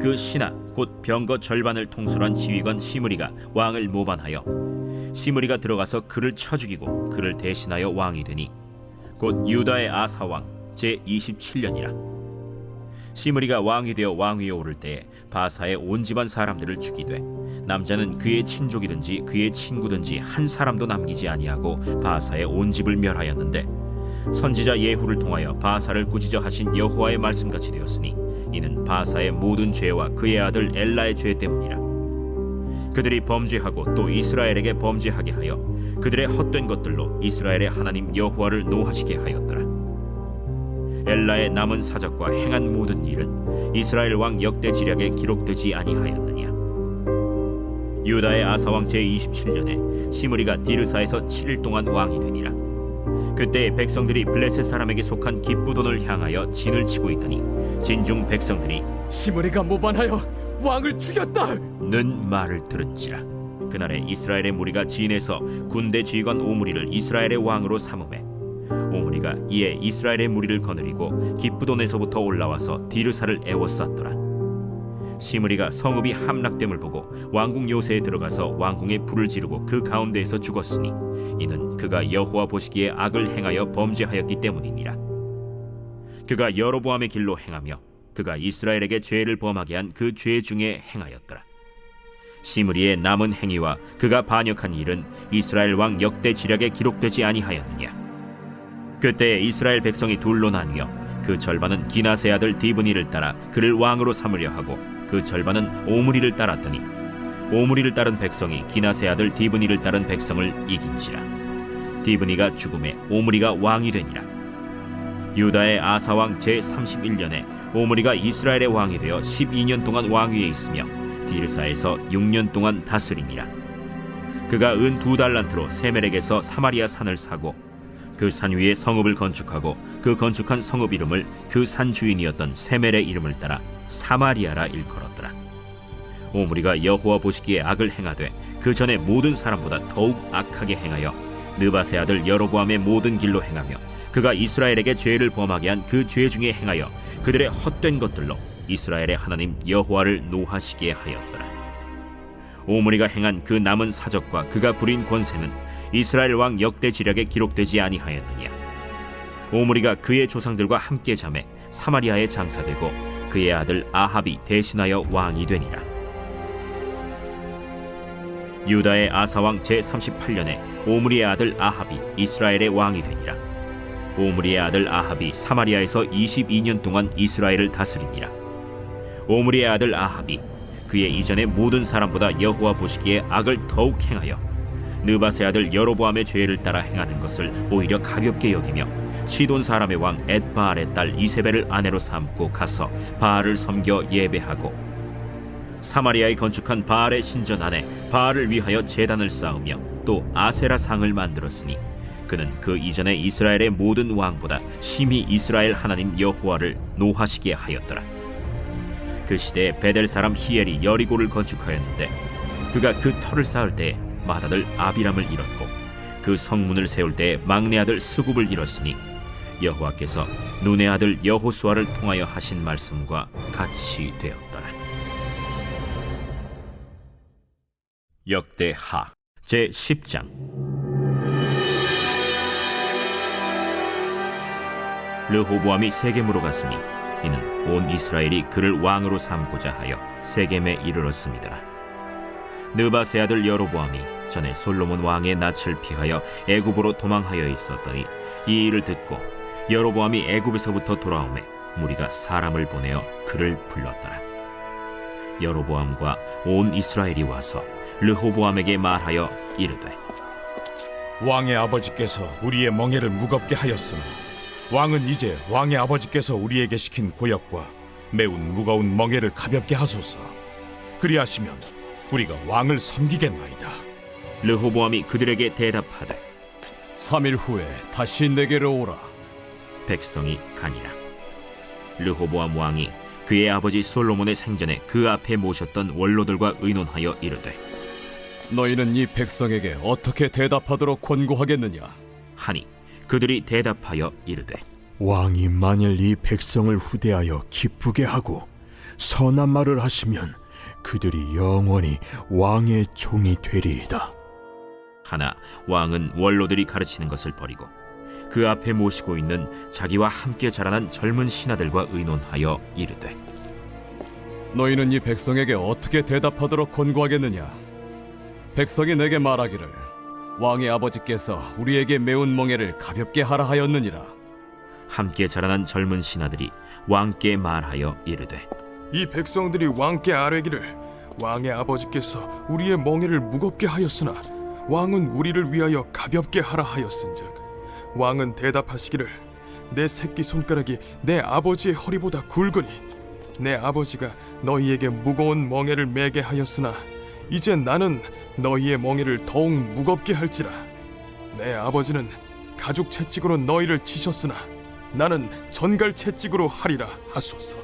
그 신하 곧 병거 절반을 통솔한 지휘관 시므리가 왕을 모반하여 시므리가 들어가서 그를 쳐 죽이고 그를 대신하여 왕이 되니 곧 유다의 아사왕 제27년이라. 시므리가 왕이 되어 왕위에 오를 때에 바사의 온 집안 사람들을 죽이되 남자는 그의 친족이든지 그의 친구든지 한 사람도 남기지 아니하고 바사의 온 집을 멸하였는데 선지자 예후를 통하여 바사를 꾸짖어 하신 여호와의 말씀같이 되었으니 이는 바사의 모든 죄와 그의 아들 엘라의 죄 때문이라. 그들이 범죄하고 또 이스라엘에게 범죄하게 하여 그들의 헛된 것들로 이스라엘의 하나님 여호와를 노하시게 하였더라. 엘라의 남은 사적과 행한 모든 일은 이스라엘 왕 역대 지략에 기록되지 아니하였느냐. 유다의 아사왕 제27년에 시므리가 디르사에서 7일 동안 왕이 되니라. 그때 백성들이 블레셋 사람에게 속한 기브돈을 향하여 진을 치고 있더니 진중 백성들이 시므리가 모반하여 왕을 죽였다 는 말을 들은지라. 그날에 이스라엘의 무리가 진에서 군대 지휘관 오므리를 이스라엘의 왕으로 삼음해 오므리가 이에 이스라엘의 무리를 거느리고 기브돈에서부터 올라와서 디르사를 애워쌌더라. 시므리가 성읍이 함락됨을 보고 왕궁 요새에 들어가서 왕궁에 불을 지르고 그 가운데에서 죽었으니 이는 그가 여호와 보시기에 악을 행하여 범죄하였기 때문이니라. 그가 여로보암의 길로 행하며 그가 이스라엘에게 죄를 범하게 한 그 죄 중에 행하였더라. 시므리의 남은 행위와 그가 반역한 일은 이스라엘 왕 역대 지략에 기록되지 아니하였느냐. 그때 이스라엘 백성이 둘로 나뉘어 그 절반은 기나세 아들 디브니를 따라 그를 왕으로 삼으려 하고 그 절반은 오므리를 따랐더니 오므리를 따른 백성이 기나세 아들 디브니를 따른 백성을 이긴지라. 디브니가 죽음에 오므리가 왕이 되니라. 유다의 아사왕 제31년에 오므리가 이스라엘의 왕이 되어 12년 동안 왕위에 있으며 디르사에서 6년 동안 다스리니라. 그가 은 2달란트로 세멜에게서 사마리아 산을 사고 그 산 위에 성읍을 건축하고 그 건축한 성읍 이름을 그 산 주인이었던 세멜의 이름을 따라 사마리아라 일컬었더라. 오므리가 여호와 보시기에 악을 행하되 그 전에 모든 사람보다 더욱 악하게 행하여 느바세 아들 여로보암의 모든 길로 행하며 그가 이스라엘에게 죄를 범하게 한 그 죄 중에 행하여 그들의 헛된 것들로 이스라엘의 하나님 여호와를 노하시게 하였더라. 오므리가 행한 그 남은 사적과 그가 부린 권세는 이스라엘 왕 역대 지략에 기록되지 아니하였느냐. 오므리가 그의 조상들과 함께 잠에 사마리아에 장사되고 그의 아들 아합이 대신하여 왕이 되니라. 유다의 아사왕 제38년에 오므리의 아들 아합이 이스라엘의 왕이 되니라. 오므리의 아들 아합이 사마리아에서 22년 동안 이스라엘을 다스리니라. 오므리의 아들 아합이 그의 이전의 모든 사람보다 여호와 보시기에 악을 더욱 행하여 느바세 아들 여로보암의 죄를 따라 행하는 것을 오히려 가볍게 여기며 시돈 사람의 왕 엣바알의 딸 이세벨을 아내로 삼고 가서 바알을 섬겨 예배하고 사마리아에 건축한 바알의 신전 안에 바알을 위하여 제단을 쌓으며 또 아세라 상을 만들었으니 그는 그 이전에 이스라엘의 모든 왕보다 심히 이스라엘 하나님 여호와를 노하시게 하였더라. 그 시대에 베델 사람 히엘이 여리고를 건축하였는데 그가 그 터를 쌓을 때에 맏아들 아비람을 잃었고 그 성문을 세울 때에 막내 아들 스굽을 잃었으니 여호와께서 눈의 아들 여호수아를 통하여 하신 말씀과 같이 되었더라. 역대하 제10장. 르호보암이 세겜으로 갔으니 이는 온 이스라엘이 그를 왕으로 삼고자 하여 세겜에 이르렀습니다. 느바세 아들 여로보암이 전에 솔로몬 왕의 낯을 피하여 애굽으로 도망하여 있었더니 이 일을 듣고 여로보암이 애굽에서부터 돌아오매 무리가 사람을 보내어 그를 불렀더라. 여로보암과 온 이스라엘이 와서 르호보암에게 말하여 이르되 왕의 아버지께서 우리의 멍에를 무겁게 하였으니 왕은 이제 왕의 아버지께서 우리에게 시킨 고역과 매운 무거운 멍에를 가볍게 하소서. 그리하시면 우리가 왕을 섬기겠나이다. 르호보암이 그들에게 대답하되 3일 후에 다시 내게로 오라. 백성이 가니라. 르호보암 왕이 그의 아버지 솔로몬의 생전에 그 앞에 모셨던 원로들과 의논하여 이르되 너희는 이 백성에게 어떻게 대답하도록 권고하겠느냐? 하니 그들이 대답하여 이르되 왕이 만일 이 백성을 후대하여 기쁘게 하고 선한 말을 하시면 그들이 영원히 왕의 종이 되리이다. 하나 왕은 원로들이 가르치는 것을 버리고 그 앞에 모시고 있는 자기와 함께 자라난 젊은 신하들과 의논하여 이르되 너희는 이 백성에게 어떻게 대답하도록 권고하겠느냐? 백성이 내게 말하기를 왕의 아버지께서 우리에게 매운 멍에를 가볍게 하라 하였느니라. 함께 자라난 젊은 신하들이 왕께 말하여 이르되 이 백성들이 왕께 아뢰기를 왕의 아버지께서 우리의 멍에를 무겁게 하였으나 왕은 우리를 위하여 가볍게 하라 하였은즉 왕은 대답하시기를 내 새끼 손가락이 내 아버지의 허리보다 굵으니 내 아버지가 너희에게 무거운 멍에를 매게 하였으나 이제 나는 너희의 멍에를 더욱 무겁게 할지라. 내 아버지는 가죽 채찍으로 너희를 치셨으나 나는 전갈 채찍으로 하리라 하소서.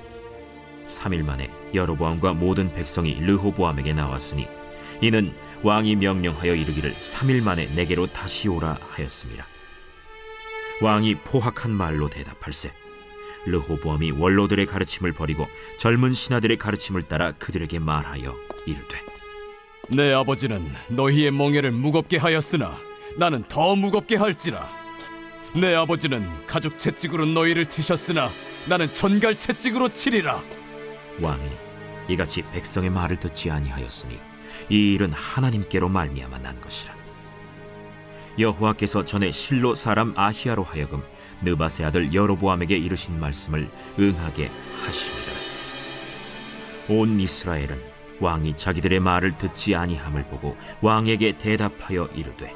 3일 만에 여로보암과 모든 백성이 르호보암에게 나왔으니 이는 왕이 명령하여 이르기를 3일 만에 내게로 다시 오라 하였습니다. 왕이 포악한 말로 대답할세 르호보암이 원로들의 가르침을 버리고 젊은 신하들의 가르침을 따라 그들에게 말하여 이르되 내 아버지는 너희의 멍에를 무겁게 하였으나 나는 더 무겁게 할지라. 내 아버지는 가죽 채찍으로 너희를 치셨으나 나는 전갈 채찍으로 치리라. 왕이 이같이 백성의 말을 듣지 아니하였으니 이 일은 하나님께로 말미암아 난 것이라. 여호와께서 전에 실로 사람 아히야로 하여금 느바세 아들 여로보암에게 이르신 말씀을 응하게 하십니다. 온 이스라엘은 왕이 자기들의 말을 듣지 아니함을 보고 왕에게 대답하여 이르되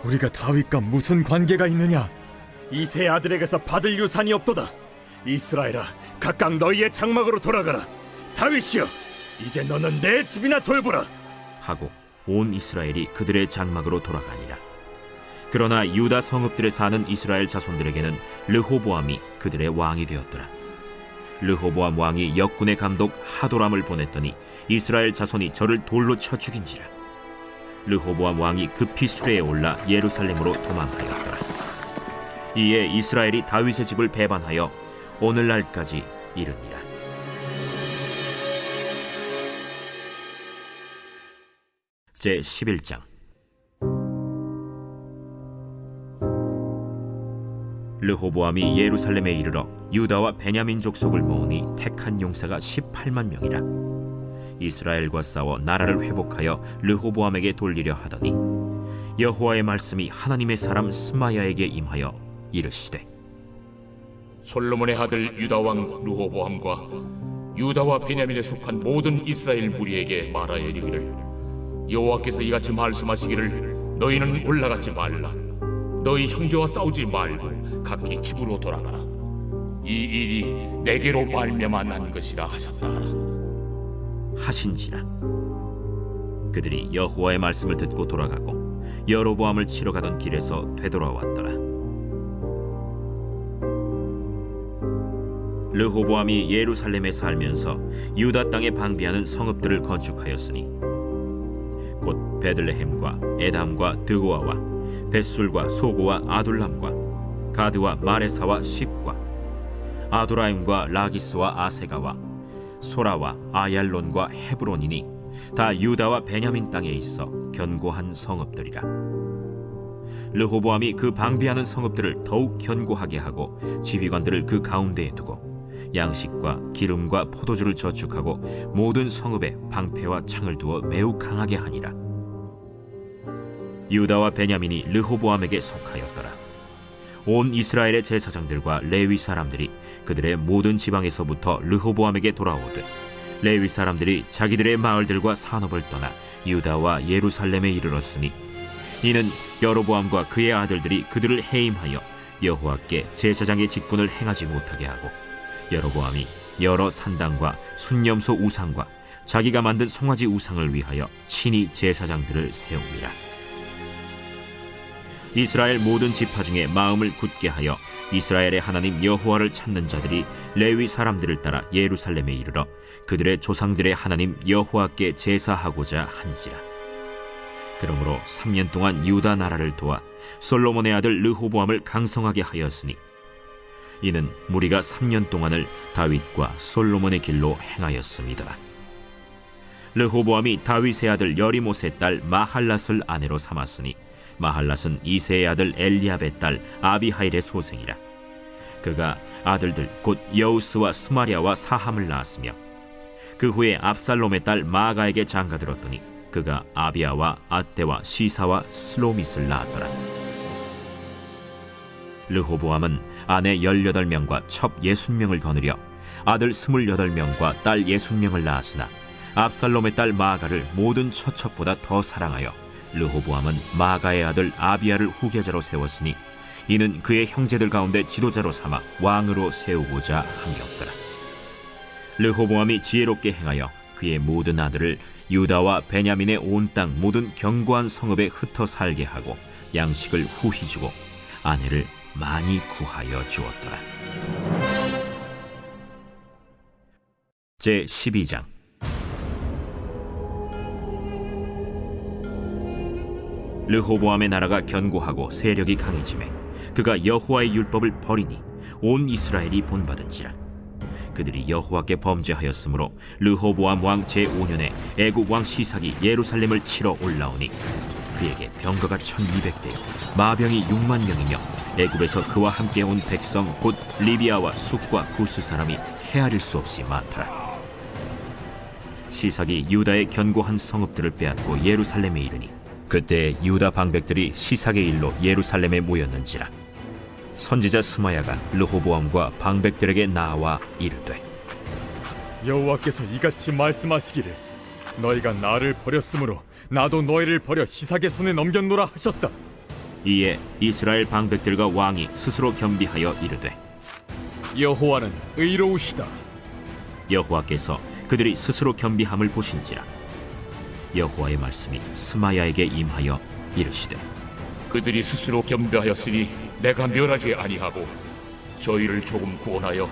우리가 다윗과 무슨 관계가 있느냐? 이세 아들에게서 받을 유산이 없도다. 이스라엘아, 각각 너희의 장막으로 돌아가라. 다윗이여, 이제 너는 내 집이나 돌보라. 하고 온 이스라엘이 그들의 장막으로 돌아가니라. 그러나 유다 성읍들에 사는 이스라엘 자손들에게는 르호보암이 그들의 왕이 되었더라. 르호보암 왕이 역군의 감독 하도람을 보냈더니 이스라엘 자손이 저를 돌로 쳐 죽인지라. 르호보암 왕이 급히 수레에 올라 예루살렘으로 도망하였더라. 이에 이스라엘이 다윗의 집을 배반하여 오늘날까지 이르니라. 제 11장. 르호보암이 예루살렘에 이르러 유다와 베냐민 족속을 모으니 택한 용사가 18만 명이라. 이스라엘과 싸워 나라를 회복하여 르호보암에게 돌리려 하더니 여호와의 말씀이 하나님의 사람 스마야에게 임하여 이르시되, 솔로몬의 아들 유다 왕 르호보암과 유다와 베냐민에 속한 모든 이스라엘 무리에게 말하여 이르기를, 여호와께서 이같이 말씀하시기를, 너희는 올라가지 말라. 너희 형제와 싸우지 말고 각기 집으로 돌아가라. 이 일이 내게로 말미암아 난 것이라 하셨다 하라. 하신지라. 그들이 여호와의 말씀을 듣고 돌아가고 여로보암을 치러 가던 길에서 되돌아왔더라. 르호보암이 예루살렘에 살면서 유다 땅에 방비하는 성읍들을 건축하였으니 곧 베들레헴과 에담과 드고아와 벳술과 소고와 아둘람과 가드와 마레사와 십과 아도라임과 라기스와 아세가와 소라와 아얄론과 헤브론이니 다 유다와 베냐민 땅에 있어 견고한 성읍들이라. 르호보암이 그 방비하는 성읍들을 더욱 견고하게 하고 지휘관들을 그 가운데에 두고 양식과 기름과 포도주를 저축하고 모든 성읍에 방패와 창을 두어 매우 강하게 하니라. 유다와 베냐민이 르호보암에게 속하였더라. 온 이스라엘의 제사장들과 레위 사람들이 그들의 모든 지방에서부터 르호보암에게 돌아오되 레위 사람들이 자기들의 마을들과 산업을 떠나 유다와 예루살렘에 이르렀으니 이는 여로보암과 그의 아들들이 그들을 해임하여 여호와께 제사장의 직분을 행하지 못하게 하고 여로보암이 여러 산당과 순념소 우상과 자기가 만든 송아지 우상을 위하여 친히 제사장들을 세웁니다. 이스라엘 모든 지파 중에 마음을 굳게 하여 이스라엘의 하나님 여호와를 찾는 자들이 레위 사람들을 따라 예루살렘에 이르러 그들의 조상들의 하나님 여호와께 제사하고자 한지라. 그러므로 3년 동안 유다 나라를 도와 솔로몬의 아들 르호보암을 강성하게 하였으니 이는 무리가 3년 동안을 다윗과 솔로몬의 길로 행하였습니다. 르호보암이 다윗의 아들 여리못의 딸 마할랏을 아내로 삼았으니 마할랏은 이새의 아들 엘리압의 딸 아비하일의 소생이라. 그가 아들들 곧 여우스와 스마랴와 사함을 낳았으며 그 후에 압살롬의 딸 마아가에게 장가들었더니 그가 아비아와 아떼와 시사와 슬로밋을 낳았더라. 르호보암은 아내 18명과 첩 60명을 거느려 아들 28명과 딸 60명을 낳았으나 압살롬의 딸 마아가를 모든 처첩보다 더 사랑하여 르호보암은 마아가의 아들 아비아를 후계자로 세웠으니 이는 그의 형제들 가운데 지도자로 삼아 왕으로 세우고자 함이었더라. 르호보암이 지혜롭게 행하여 그의 모든 아들을 유다와 베냐민의 온 땅 모든 견고한 성읍에 흩어 살게 하고 양식을 후히 주고 아내를 많이 구하여 주었더라. 제 12장. 르호보암의 나라가 견고하고 세력이 강해지매 그가 여호와의 율법을 버리니 온 이스라엘이 본받은지라. 그들이 여호와께 범죄하였으므로 르호보암 왕 제5년에 애굽 왕 시삭이 예루살렘을 치러 올라오니 그에게 병거가 1200대요 마병이 6만 명이며 애굽에서 그와 함께 온 백성 곧 리비아와 숫과 구스 사람이 헤아릴 수 없이 많더라. 시삭이 유다의 견고한 성읍들을 빼앗고 예루살렘에 이르니 그때 유다 방백들이 시삭의 일로 예루살렘에 모였는지라. 선지자 스마야가 르호보암과 방백들에게 나와 이르되, 여호와께서 이같이 말씀하시기를, 너희가 나를 버렸으므로 나도 너희를 버려 시삭의 손에 넘겼노라 하셨다. 이에 이스라엘 방백들과 왕이 스스로 겸비하여 이르되, 여호와는 의로우시다. 여호와께서 그들이 스스로 겸비함을 보신지라. 여호와의 말씀이 스마야에게 임하여 이르시되, 그들이 스스로 겸비하였으니 내가 멸하지 아니하고 저희를 조금 구원하여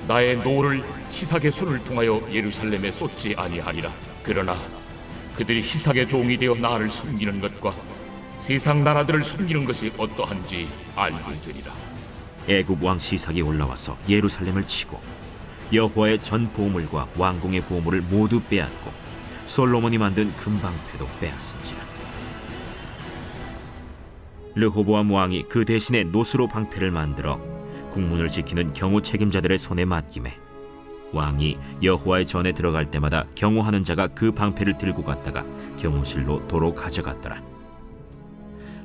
나의 노를 시삭의 손을 통하여 예루살렘에 쏟지 아니하리라. 그러나 그들이 시삭의 종이 되어 나를 섬기는 것과 세상 나라들을 섬기는 것이 어떠한지 알게 되리라. 애굽 왕 시삭이 올라와서 예루살렘을 치고 여호와의 전 보물과 왕궁의 보물을 모두 빼앗고 솔로몬이 만든 금방패도 빼앗은지라. 르호보암 왕이 그 대신에 노스로 방패를 만들어 국문을 지키는 경호 책임자들의 손에 맡김에 왕이 여호와의 전에 들어갈 때마다 경호하는 자가 그 방패를 들고 갔다가 경호실로 도로 가져갔더라.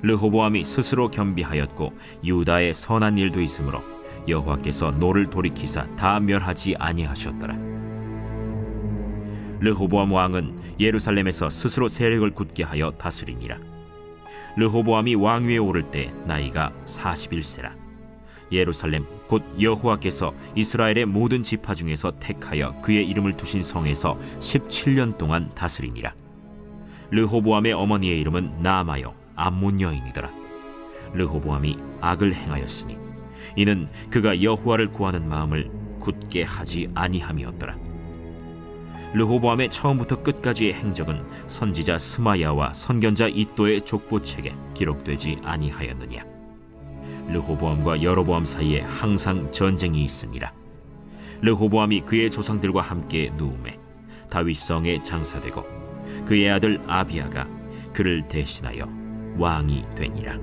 르호보암이 스스로 겸비하였고 유다의 선한 일도 있으므로 여호와께서 노를 돌이키사 다 멸하지 아니하셨더라. 르호보암 왕은 예루살렘에서 스스로 세력을 굳게 하여 다스리니라. 르호보암이 왕위에 오를 때 나이가 41세라. 예루살렘 곧 여호와께서 이스라엘의 모든 지파 중에서 택하여 그의 이름을 두신 성에서 17년 동안 다스리니라. 르호보암의 어머니의 이름은 나아마요 암몬 여인이더라. 르호보암이 악을 행하였으니 이는 그가 여호와를 구하는 마음을 굳게 하지 아니함이었더라. 르호보암의 처음부터 끝까지의 행적은 선지자 스마야와 선견자 이도의 족보책에 기록되지 아니하였느냐. 르호보암과 여로보암 사이에 항상 전쟁이 있으니라. 르호보암이 그의 조상들과 함께 누움에 다윗성에 장사되고 그의 아들 아비야가 그를 대신하여 왕이 되니라.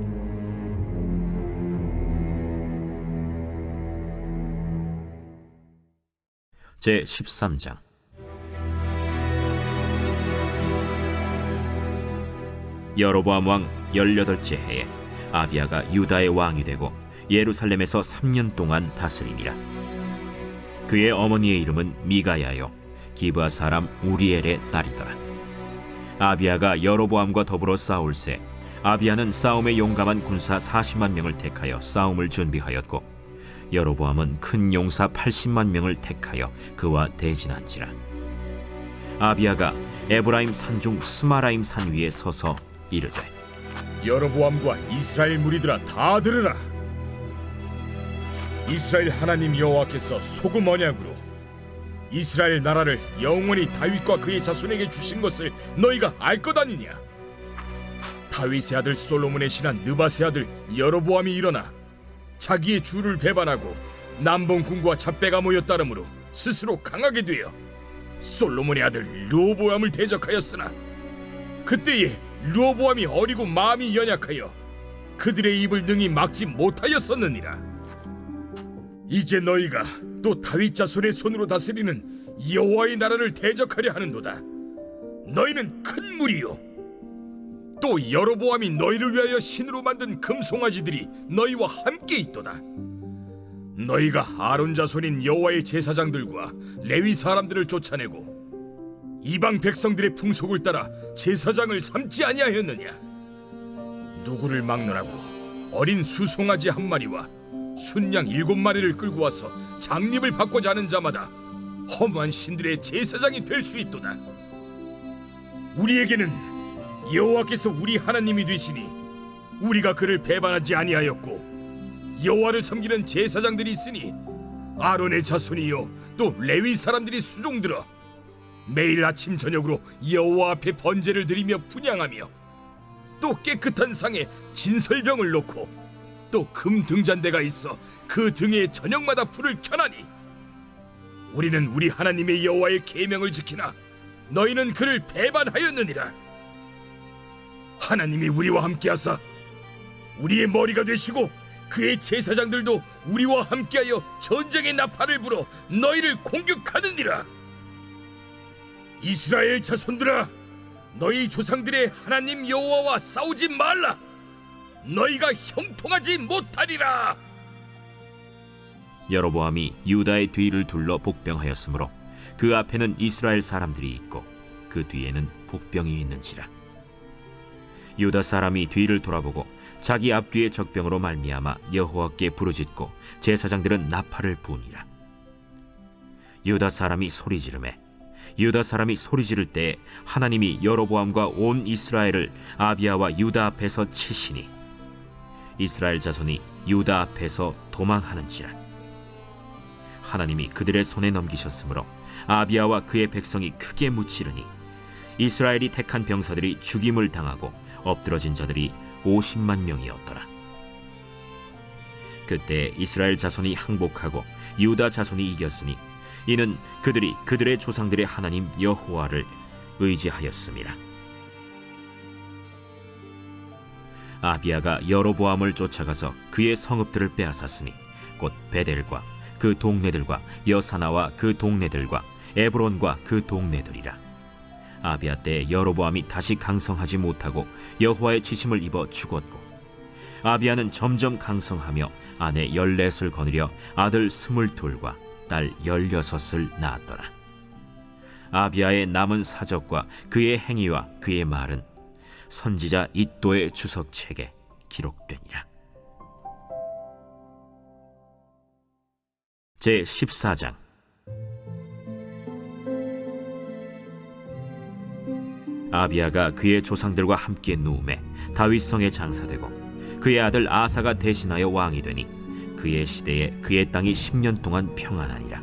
제 13장. 여로보암 왕 18째 해에 아비야가 유다의 왕이 되고 예루살렘에서 3년 동안 다스리니라. 그의 어머니의 이름은 미가야요 기브아 사람 우리엘의 딸이더라. 아비야가 여로보암과 더불어 싸울새 아비야는 싸움에 용감한 군사 40만 명을 택하여 싸움을 준비하였고 여로보암은 큰 용사 80만 명을 택하여 그와 대진한지라. 아비야가 에브라임 산중 스마라임 산 위에 서서 이르되 여로보암과 이스라엘 무리들아 다 들으라. 이스라엘 하나님 여호와께서 소금 언약으로 이스라엘 나라를 영원히 다윗과 그의 자손에게 주신 것을 너희가 알 것 아니냐. 다윗의 아들 솔로몬의 신한 느밧의 아들 여로보암이 일어나 자기의 주를 배반하고 남본 군과 잡배가 모여 따름으로 스스로 강하게 되어 솔로몬의 아들 르호보암을 대적하였으나 그때에 르호보암이 어리고 마음이 연약하여 그들의 입을 능히 막지 못하였었느니라. 이제 너희가 또 다윗 자손의 손으로 다스리는 여호와의 나라를 대적하려 하는도다. 너희는 큰 무리요 또 여로보암이 너희를 위하여 신으로 만든 금송아지들이 너희와 함께 있도다. 너희가 아론 자손인 여호와의 제사장들과 레위 사람들을 쫓아내고 이방 백성들의 풍속을 따라 제사장을 삼지 아니하였느냐. 누구를 막론하고 어린 수송아지 한 마리와 순양 7마리를 끌고 와서 장립을 받고자 하는 자마다 험한 신들의 제사장이 될 수 있도다. 우리에게는 여호와께서 우리 하나님이 되시니 우리가 그를 배반하지 아니하였고 여호와를 섬기는 제사장들이 있으니 아론의 자손이요 또 레위 사람들이 수종들어 매일 아침 저녁으로 여호와 앞에 번제를 드리며 분향하며 또 깨끗한 상에 진설병을 놓고 또 금 등잔대가 있어 그 등에 저녁마다 불을 켜나니 우리는 우리 하나님의 여호와의 계명을 지키나 너희는 그를 배반하였느니라. 하나님이 우리와 함께하사 우리의 머리가 되시고 그의 제사장들도 우리와 함께하여 전쟁의 나팔을 불어 너희를 공격하느니라. 이스라엘 자손들아, 너희 조상들의 하나님 여호와와 싸우지 말라. 너희가 형통하지 못하리라. 여로보암이 유다의 뒤를 둘러 복병하였으므로 그 앞에는 이스라엘 사람들이 있고 그 뒤에는 복병이 있는지라. 유다 사람이 뒤를 돌아보고 자기 앞뒤의 적병으로 말미암아 여호와께 부르짖고 제사장들은 나팔을 부으니라. 유다 사람이 소리 지르매 유다 사람이 소리 지를 때에 하나님이 여로보암과 온 이스라엘을 아비야와 유다 앞에서 치시니 이스라엘 자손이 유다 앞에서 도망하는지라. 하나님이 그들의 손에 넘기셨으므로 아비야와 그의 백성이 크게 묻히르니 이스라엘이 택한 병사들이 죽임을 당하고 엎드러진 자들이 50만 명이었더라. 그때 이스라엘 자손이 항복하고 유다 자손이 이겼으니 이는 그들이 그들의 조상들의 하나님 여호와를 의지하였음이라. 아비야가 여로보암을 쫓아가서 그의 성읍들을 빼앗았으니 곧 베델과 그 동네들과 여사나와 그 동네들과 에브론과 그 동네들이라. 아비야 때 여로보암이 다시 강성하지 못하고 여호와의 지심을 입어 죽었고, 아비야는 점점 강성하며 아내 14을 거느려 아들 22과 딸 16을 낳았더라. 아비야의 남은 사적과 그의 행위와 그의 말은 선지자 iddo의 주석책에 기록되니라. 제 14장. 아비야가 그의 조상들과 함께 누움에 다윗성에 장사되고 그의 아들 아사가 대신하여 왕이 되니 그의 시대에 그의 땅이 10년 동안 평안하니라.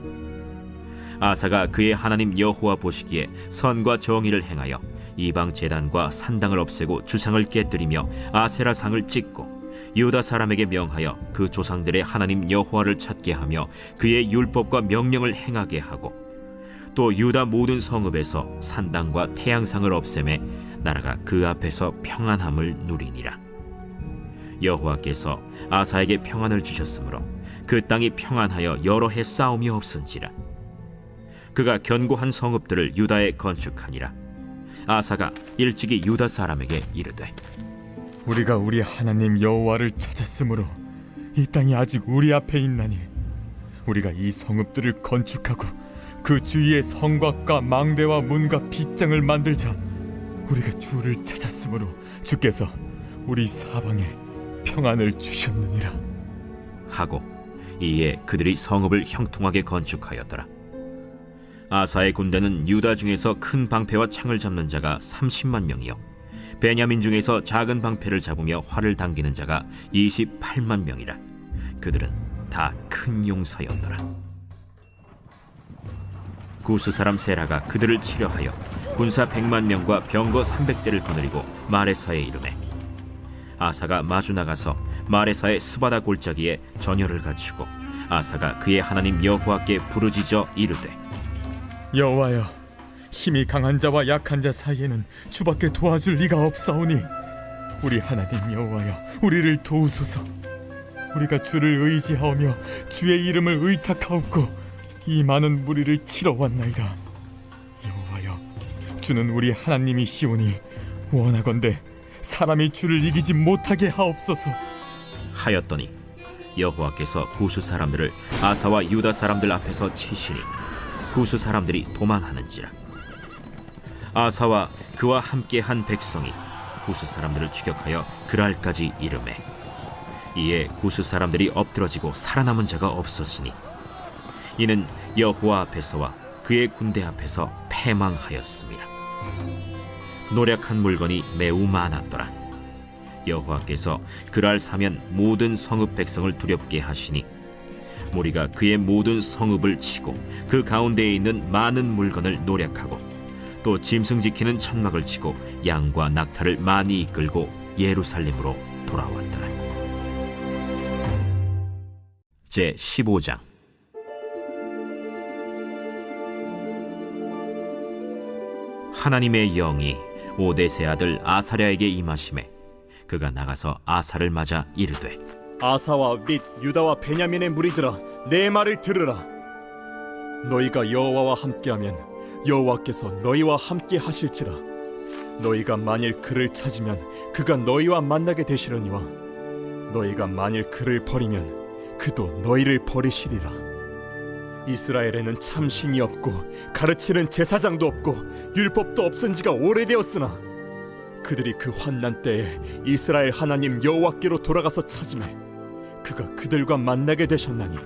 아사가 그의 하나님 여호와 보시기에 선과 정의를 행하여 이방 제단과 산당을 없애고 주상을 깨뜨리며 아세라상을 찍고 유다 사람에게 명하여 그 조상들의 하나님 여호와를 찾게 하며 그의 율법과 명령을 행하게 하고, 또 유다 모든 성읍에서 산당과 태양상을 없애매 나라가 그 앞에서 평안함을 누리니라. 여호와께서 아사에게 평안을 주셨으므로 그 땅이 평안하여 여러 해 싸움이 없은지라. 그가 견고한 성읍들을 유다에 건축하니라. 아사가 일찍이 유다 사람에게 이르되, 우리가 우리 하나님 여호와를 찾았으므로 이 땅이 아직 우리 앞에 있나니 우리가 이 성읍들을 건축하고 그 주위에 성곽과 망대와 문과 빗장을 만들자. 우리가 주를 찾았으므로 주께서 우리 사방에 평안을 주셨느니라 하고 이에 그들이 성읍을 형통하게 건축하였더라. 아사의 군대는 유다 중에서 큰 방패와 창을 잡는 자가 30만 명이요 베냐민 중에서 작은 방패를 잡으며 활을 당기는 자가 28만 명이라. 그들은 다 큰 용사였더라. 구스 사람 세라가 그들을 치려하여 군사 100만 명과 병거 300대를 거느리고 마레사에 이르매, 아사가 마주 나가서 마레사의 스바다 골짜기에 전열을 갖추고 아사가 그의 하나님 여호와께 부르짖어 이르되, 여호와여, 힘이 강한 자와 약한 자 사이에는 주밖에 도와줄 리가 없사오니 우리 하나님 여호와여, 우리를 도우소서. 우리가 주를 의지하오며 주의 이름을 의탁하옵고 이 많은 무리를 치러 왔나이다. 여호와여, 주는 우리 하나님이시오니 원하건대 사람이 주를 이기지 못하게 하옵소서 하였더니 여호와께서 구스 사람들을 아사와 유다 사람들 앞에서 치시니 구스 사람들이 도망하는지라. 아사와 그와 함께한 백성이 구스 사람들을 추격하여 그랄까지 이르매, 이에 구스 사람들이 엎드러지고 살아남은 자가 없었으니 이는 여호와 앞에서와 그의 군대 앞에서 패망하였습니다. 노력한 물건이 매우 많았더라. 여호와께서 그랄 사면 모든 성읍 백성을 두렵게 하시니 무리가 그의 모든 성읍을 치고 그 가운데에 있는 많은 물건을 노력하고 또 짐승 지키는 천막을 치고 양과 낙타를 많이 이끌고 예루살렘으로 돌아왔더라. 제 15장. 하나님의 영이 오데세 아들 아사랴에게 임하시매 그가 나가서 아사를 맞아 이르되, 아사와 및 유다와 베냐민의 무리들아, 내 말을 들으라. 너희가 여호와와 함께하면 여호와께서 너희와 함께 하실지라. 너희가 만일 그를 찾으면 그가 너희와 만나게 되시려니와 너희가 만일 그를 버리면 그도 너희를 버리시리라. 이스라엘에는 참 신이 없고 가르치는 제사장도 없고 율법도 없은 지가 오래되었으나 그들이 그 환난 때에 이스라엘 하나님 여호와께로 돌아가서 찾으매 그가 그들과 만나게 되셨나니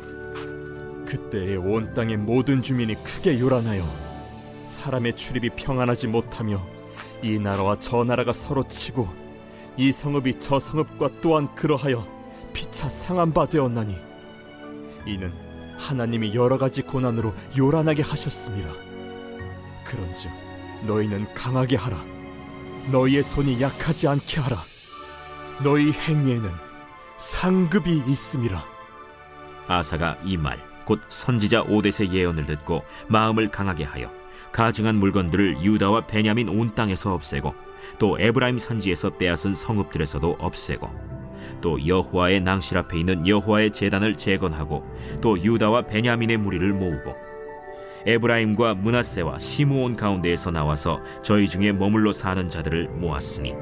그때에 온 땅의 모든 주민이 크게 요란하여 사람의 출입이 평안하지 못하며 이 나라와 저 나라가 서로 치고 이 성읍이 저 성읍과 또한 그러하여 피차 상한 바 되었나니 이는 하나님이 여러 가지 고난으로 요란하게 하셨습니다. 그런즉 너희는 강하게 하라. 너희의 손이 약하지 않게 하라. 너희 행위에는 상급이 있음이라. 아사가 이 말 곧 선지자 오뎃의 예언을 듣고 마음을 강하게 하여 가증한 물건들을 유다와 베냐민 온 땅에서 없애고 또 에브라임 산지에서 빼앗은 성읍들에서도 없애고 또 여호와의 낭실 앞에 있는 여호와의 제단을 재건하고 또 유다와 베냐민의 무리를 모으고 에브라임과 므낫세와 시므온 가운데에서 나와서 저희 중에 머물러 사는 자들을 모았으니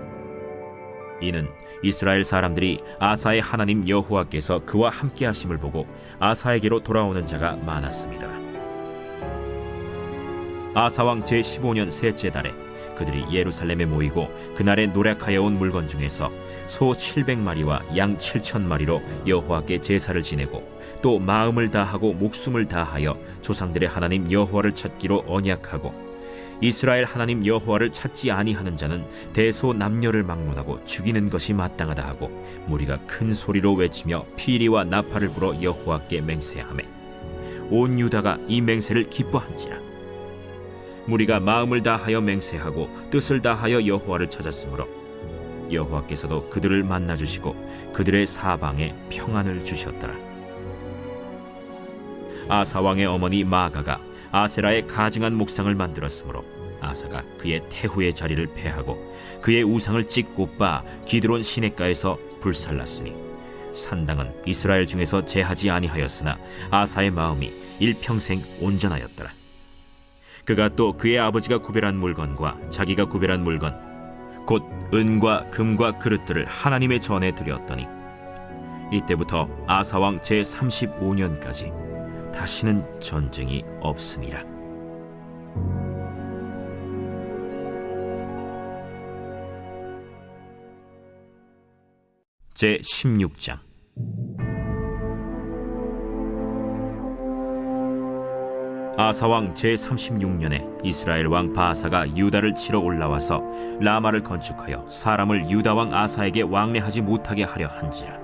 이는 이스라엘 사람들이 아사의 하나님 여호와께서 그와 함께 하심을 보고 아사에게로 돌아오는 자가 많았습니다. 아사 왕 제15년 셋째 달에 그들이 예루살렘에 모이고 그날에 노력하여 온 물건 중에서 소 700마리와 양 7,000마리로 여호와께 제사를 지내고 또 마음을 다하고 목숨을 다하여 조상들의 하나님 여호와를 찾기로 언약하고 이스라엘 하나님 여호와를 찾지 아니하는 자는 대소 남녀를 막론하고 죽이는 것이 마땅하다 하고 무리가 큰 소리로 외치며 피리와 나팔을 불어 여호와께 맹세하매 온 유다가 이 맹세를 기뻐한지라. 무리가 마음을 다하여 맹세하고 뜻을 다하여 여호와를 찾았으므로 여호와께서도 그들을 만나주시고 그들의 사방에 평안을 주셨더라. 아사 왕의 어머니 마아가가 아세라의 가증한 목상을 만들었으므로 아사가 그의 태후의 자리를 폐하고 그의 우상을 찢고 빻아 기드론 시냇가에서 불살랐으니 산당은 이스라엘 중에서 제하지 아니하였으나 아사의 마음이 일평생 온전하였더라. 그가 또 그의 아버지가 구별한 물건과 자기가 구별한 물건 곧 은과 금과 그릇들을 하나님의 전에 드렸더니 이때부터 아사 왕 제35년까지 다시는 전쟁이 없으니라. 제16장. 아사왕 제36년에 이스라엘 왕 바아사가 유다를 치러 올라와서 라마를 건축하여 사람을 유다왕 아사에게 왕래하지 못하게 하려 한지라.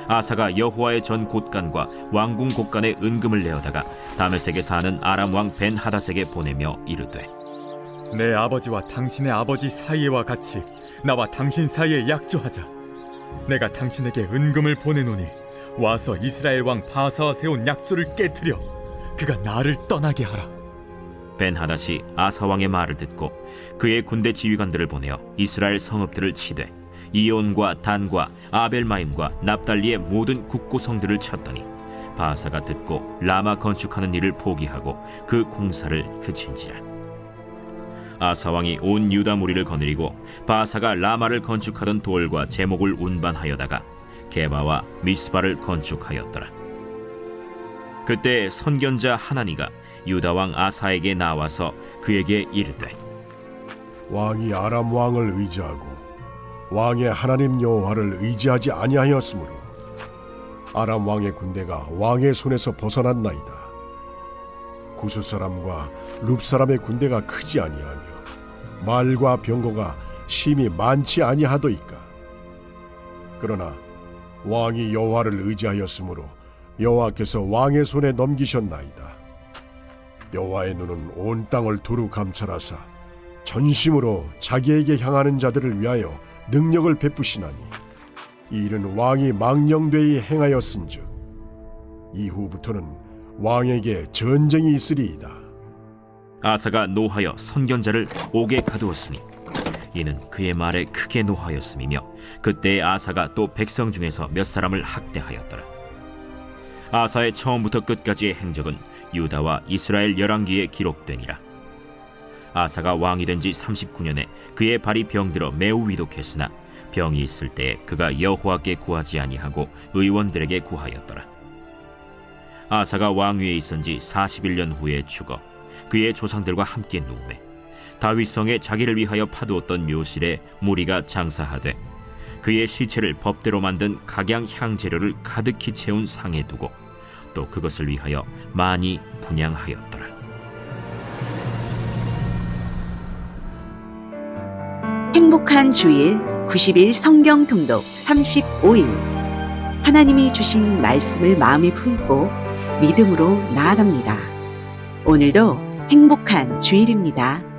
아사가 여호와의 전 곳간과 왕궁 곳간에 은금을 내어다가 다메섹에 사는 아람 왕 벤 하닷에게 보내며 이르되 내 아버지와 당신의 아버지 사이와 같이 나와 당신 사이에 약조하자. 내가 당신에게 은금을 보내노니 와서 이스라엘 왕 바아사와 세운 약조를 깨뜨려 그가 나를 떠나게 하라. 벤 하닷이 아사 왕의 말을 듣고 그의 군대 지휘관들을 보내어 이스라엘 성읍들을 치되 이온과 단과 아벨마임과 납달리의 모든 국고성들을 쳤더니 바아사가 듣고 라마 건축하는 일을 포기하고 그 공사를 그친지라. 아사 왕이 온 유다 무리를 거느리고 바아사가 라마를 건축하던 돌과 제목을 운반하여다가 게바와 미스바를 건축하였더라. 그때 선견자 하나니가 유다 왕 아사에게 나와서 그에게 이르되 왕이 아람 왕을 의지하고 왕의 하나님 여호와를 의지하지 아니하였으므로 아람 왕의 군대가 왕의 손에서 벗어났나이다. 구스 사람과 룹 사람의 군대가 크지 아니하며 말과 병거가 심히 많지 아니하도이까. 그러나 왕이 여호와를 의지하였으므로 여호와께서 왕의 손에 넘기셨나이다. 여호와의 눈은 온 땅을 두루 감찰하사 전심으로 자기에게 향하는 자들을 위하여 능력을 베푸시나니 이 일은 왕이 망령되이 행하였은즉 이후부터는 왕에게 전쟁이 있으리이다. 아사가 노하여 선견자를 옥에 가두었으니 이는 그의 말에 크게 노하였음이며 그때 아사가 또 백성 중에서 몇 사람을 학대하였더라. 아사의 처음부터 끝까지의 행적은 유다와 이스라엘 열왕기에 기록되니라. 아사가 왕이 된 지 39년에 그의 발이 병들어 매우 위독했으나 병이 있을 때에 그가 여호와께 구하지 아니하고 의원들에게 구하였더라. 아사가 왕위에 있은 지 41년 후에 죽어 그의 조상들과 함께 누우매 다윗성에 자기를 위하여 파두었던 묘실에 무리가 장사하되 그의 시체를 법대로 만든 각양 향재료를 가득히 채운 상에 두고 또 그것을 위하여 많이 분향하였더라. 행복한 주일 90일 성경 통독 35일. 하나님이 주신 말씀을 마음에 품고 믿음으로 나아갑니다. 오늘도 행복한 주일입니다.